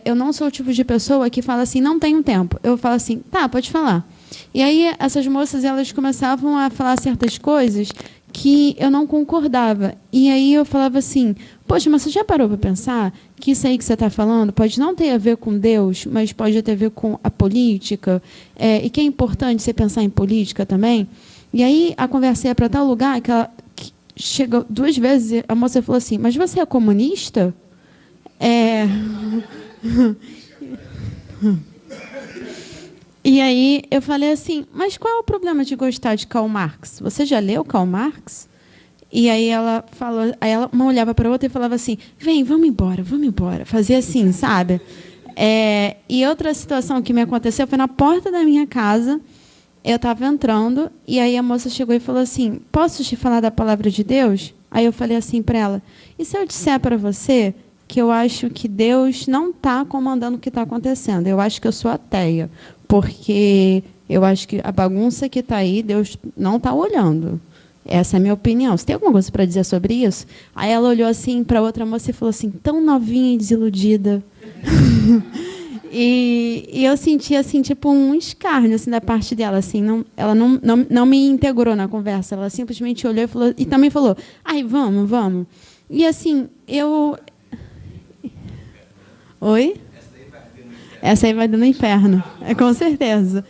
eu não sou o tipo de pessoa que fala assim, não tenho tempo. Eu falo assim, tá, pode falar. E aí essas moças, elas começavam a falar certas coisas que eu não concordava. E aí eu falava assim, poxa, mas você já parou para pensar que isso aí que você está falando pode não ter a ver com Deus, mas pode ter a ver com a política, e que é importante você pensar em política também? E aí a conversa ia para tal lugar que chegou 2 vezes, a moça falou assim, mas você é comunista? E aí eu falei assim, mas qual é o problema de gostar de Karl Marx? Você já leu Karl Marx? E aí ela falou, aí uma olhava para a outra e falava assim, vem, vamos embora. Fazia assim, sabe? E outra situação que me aconteceu foi na porta da minha casa. Eu estava entrando e aí a moça chegou e falou assim, posso te falar da palavra de Deus? Aí eu falei assim para ela, e se eu disser para você que eu acho que Deus não está comandando o que está acontecendo? Eu acho que eu sou ateia, porque eu acho que a bagunça que está aí, Deus não está olhando. Essa é a minha opinião. Você tem alguma coisa para dizer sobre isso? Aí ela olhou assim para outra moça e falou assim, tão novinha e desiludida. E eu senti assim, tipo, um escárnio assim, da parte dela. Assim, ela não me integrou na conversa. Ela simplesmente olhou e falou, e também falou, ai, vamos. E assim, Oi? Essa aí vai no inferno, com certeza.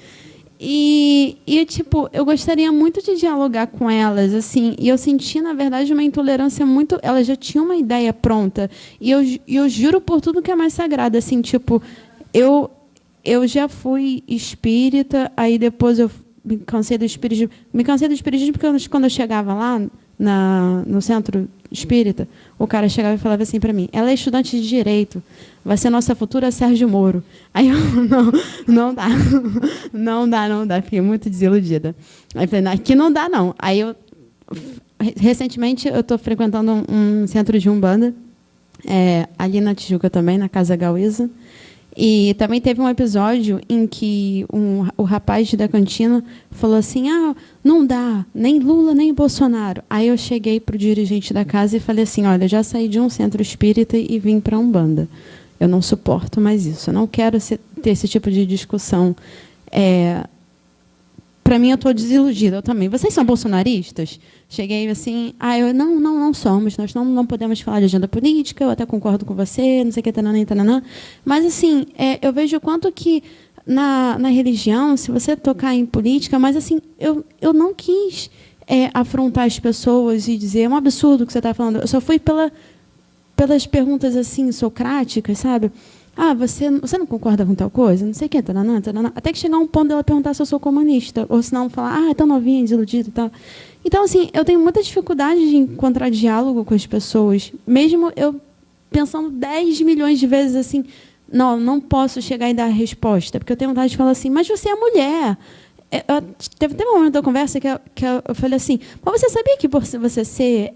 E tipo, eu gostaria muito de dialogar com elas, assim, e eu senti, na verdade, uma intolerância muito... Elas já tinham uma ideia pronta, e eu juro por tudo que é mais sagrado, assim, tipo, eu já fui espírita, aí depois eu me cansei do espiritismo. Me cansei do espiritismo porque quando eu chegava lá, no centro espírita, o cara chegava e falava assim para mim, ela é estudante de Direito, vai ser nossa futura Sérgio Moro. Aí eu, não dá, fiquei muito desiludida. Aí eu falei, aqui não dá, não. Aí recentemente, eu estou frequentando um centro de Umbanda, ali na Tijuca também, na Casa Gauísa, e também teve um episódio em que o rapaz da cantina falou assim, não dá, nem Lula, nem Bolsonaro. Aí eu cheguei para o dirigente da casa e falei assim, olha, já saí de um centro espírita e vim para a Umbanda. Eu não suporto mais isso, eu não quero ter esse tipo de discussão. Para mim, eu estou desiludida, eu também. Vocês são bolsonaristas? Cheguei assim, não somos, nós não podemos falar de agenda política, eu até concordo com você, não sei o que, tananã. Mas, assim, eu vejo o quanto que na religião, se você tocar em política, mas, assim, eu não quis afrontar as pessoas e dizer, é um absurdo o que você está falando. Eu só fui pelas perguntas, assim, socráticas, sabe? Você não concorda com tal coisa? Não sei o que, tananã. Até que chegar um ponto dela perguntar se eu sou comunista, ou se não falar, é tão novinha, desiludida e tal. Então, assim, eu tenho muita dificuldade de encontrar diálogo com as pessoas, mesmo eu pensando 10 milhões de vezes assim, não posso chegar e dar a resposta, porque eu tenho vontade de falar assim, mas você é mulher. Teve até um momento da conversa que eu falei assim, mas você sabia que por você ser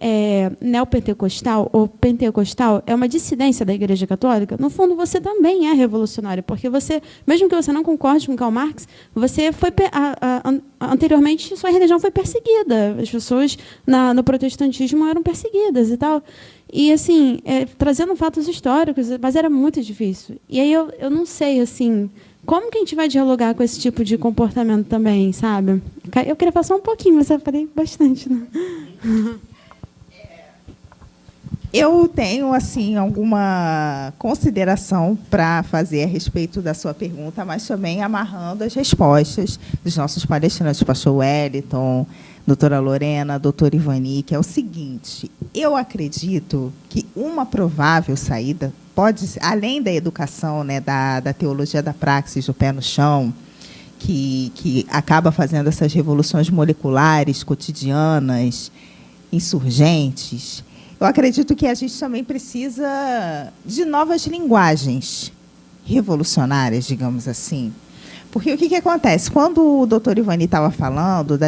neopentecostal ou pentecostal é uma dissidência da Igreja Católica? No fundo, você também é revolucionário, porque você, mesmo que você não concorde com Karl Marx, você foi anteriormente sua religião foi perseguida, as pessoas no protestantismo eram perseguidas e tal. E assim, trazendo fatos históricos, mas era muito difícil. E aí eu não sei assim, como que a gente vai dialogar com esse tipo de comportamento também, sabe? Eu queria passar um pouquinho, mas eu falei bastante, né? Eu tenho assim alguma consideração para fazer a respeito da sua pergunta, mas também amarrando as respostas dos nossos palestrantes, pastor Wellington, doutora Lorena, doutora Ivani, que é o seguinte, eu acredito que uma provável saída pode, além da educação, né, da teologia da praxis, do pé no chão, que acaba fazendo essas revoluções moleculares, cotidianas, insurgentes, eu acredito que a gente também precisa de novas linguagens revolucionárias, digamos assim. Porque o que acontece? Quando o doutor Ivani estava falando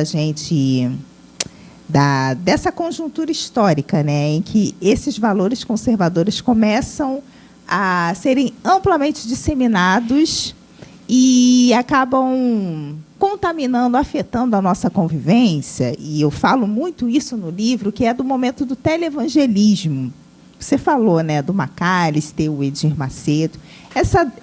dessa conjuntura histórica, né, em que esses valores conservadores começam a serem amplamente disseminados e acabam contaminando, afetando a nossa convivência, e eu falo muito isso no livro, que é do momento do televangelismo. você falou, né, do Macalister, o Edir Macedo,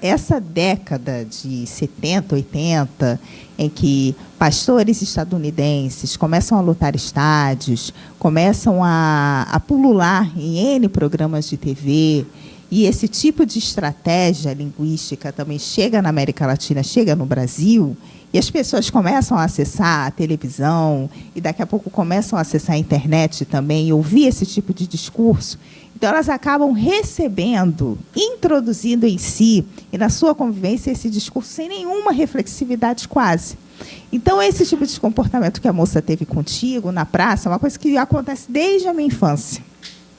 essa década de 70, 80, em que pastores estadunidenses começam a lotar estádios, começam a pulular em N programas de TV, e esse tipo de estratégia linguística também chega na América Latina, chega no Brasil, e as pessoas começam a acessar a televisão, e daqui a pouco começam a acessar a internet também, e ouvir esse tipo de discurso. Então, elas acabam recebendo, introduzindo em si e na sua convivência esse discurso sem nenhuma reflexividade quase. Então, esse tipo de comportamento que a moça teve contigo na praça é uma coisa que acontece desde a minha infância.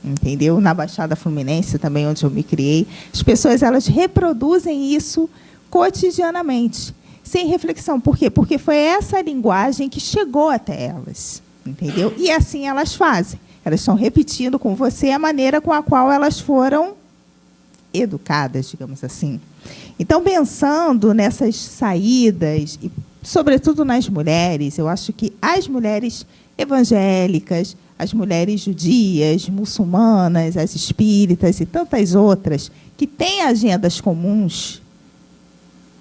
Entendeu? Na Baixada Fluminense, também onde eu me criei, as pessoas elas reproduzem isso cotidianamente, sem reflexão. Por quê? Porque foi essa linguagem que chegou até elas. Entendeu? E assim elas fazem. Elas estão repetindo com você a maneira com a qual elas foram educadas, digamos assim. Então, pensando nessas saídas, e sobretudo nas mulheres, eu acho que as mulheres evangélicas, as mulheres judias, muçulmanas, as espíritas e tantas outras, que têm agendas comuns,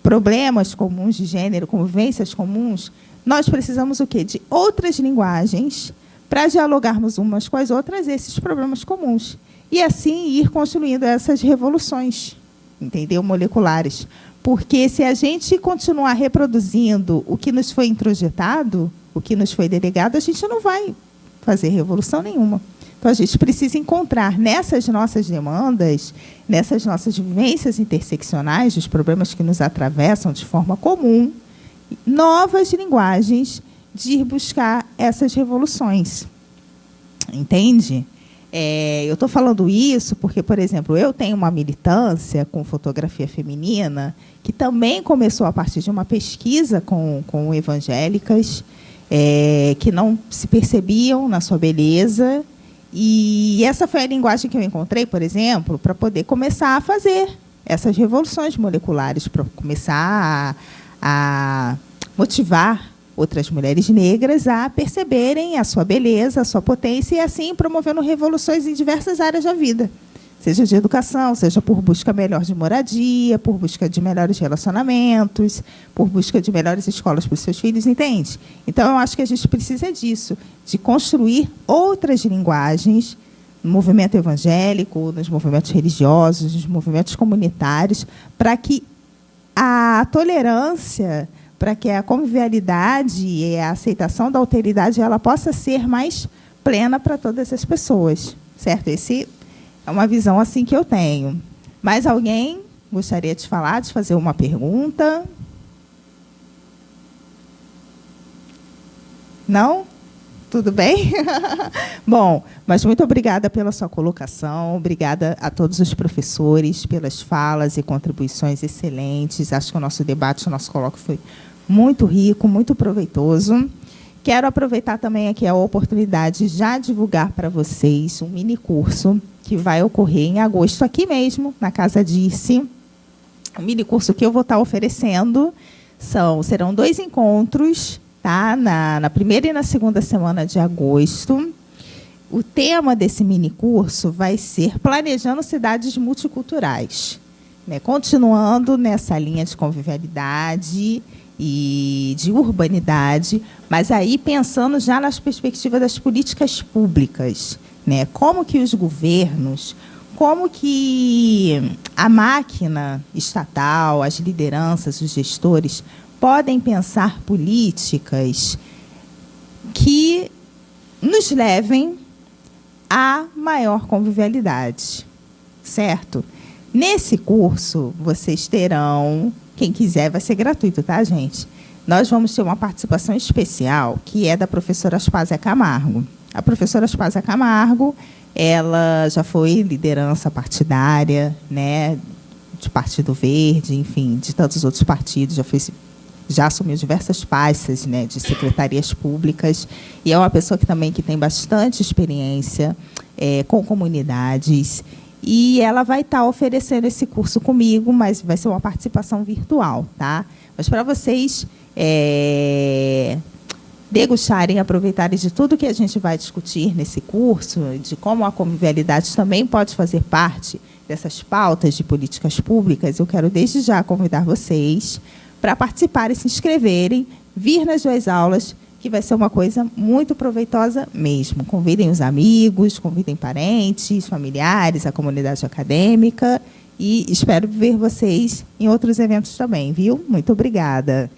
problemas comuns de gênero, convivências comuns, nós precisamos o quê? De outras linguagens para dialogarmos umas com as outras esses problemas comuns. E assim ir construindo essas revoluções, entendeu? Moleculares. Porque se a gente continuar reproduzindo o que nos foi introjetado, o que nos foi delegado, a gente não vai fazer revolução nenhuma. Então, a gente precisa encontrar nessas nossas demandas, nessas nossas vivências interseccionais, dos problemas que nos atravessam de forma comum, novas linguagens de ir buscar essas revoluções. Entende? Eu estou falando isso porque, por exemplo, eu tenho uma militância com fotografia feminina que também começou a partir de uma pesquisa com evangélicas que não se percebiam na sua beleza. E essa foi a linguagem que eu encontrei, por exemplo, para poder começar a fazer essas revoluções moleculares, para começar a motivar outras mulheres negras a perceberem a sua beleza, a sua potência, e assim promovendo revoluções em diversas áreas da vida, seja de educação, seja por busca melhor de moradia, por busca de melhores relacionamentos, por busca de melhores escolas para os seus filhos, entende? Então, eu acho que a gente precisa disso, de construir outras linguagens no movimento evangélico, nos movimentos religiosos, nos movimentos comunitários, para que a tolerância, para que a convivialidade e a aceitação da alteridade ela possa ser mais plena para todas as pessoas, certo? Esse é uma visão assim que eu tenho. Mais alguém gostaria de falar, de fazer uma pergunta? Não? Tudo bem? Bom, mas muito obrigada pela sua colocação, obrigada a todos os professores pelas falas e contribuições excelentes. Acho que o nosso debate, o nosso colóquio foi muito rico, muito proveitoso. Quero aproveitar também aqui a oportunidade de já divulgar para vocês um mini curso que vai ocorrer em agosto, aqui mesmo, na Casa Dirce. O mini curso que eu vou estar oferecendo serão 2 encontros, tá? Na primeira e na segunda semana de agosto. O tema desse mini curso vai ser Planejando Cidades Multiculturais, né? Continuando nessa linha de convivialidade e de urbanidade, mas aí pensando já nas perspectivas das políticas públicas, né? Como que os governos, como que a máquina estatal, as lideranças, os gestores podem pensar políticas que nos levem à maior convivialidade, certo? Nesse curso, vocês terão, quem quiser, vai ser gratuito, tá, gente? Nós vamos ter uma participação especial, que é da professora Aspásia Camargo. A professora Aspásia Camargo, ela já foi liderança partidária, né, de Partido Verde, enfim, de tantos outros partidos, já assumiu diversas pastas, né, de secretarias públicas, e é uma pessoa que também que tem bastante experiência com comunidades, e ela vai estar oferecendo esse curso comigo, mas vai ser uma participação virtual, tá? Mas para vocês degustarem, aproveitarem de tudo que a gente vai discutir nesse curso, de como a convivialidade também pode fazer parte dessas pautas de políticas públicas, eu quero desde já convidar vocês para participarem, se inscreverem, vir nas 2 aulas, que vai ser uma coisa muito proveitosa mesmo. Convidem os amigos, convidem parentes, familiares, a comunidade acadêmica, e espero ver vocês em outros eventos também, viu? Muito obrigada.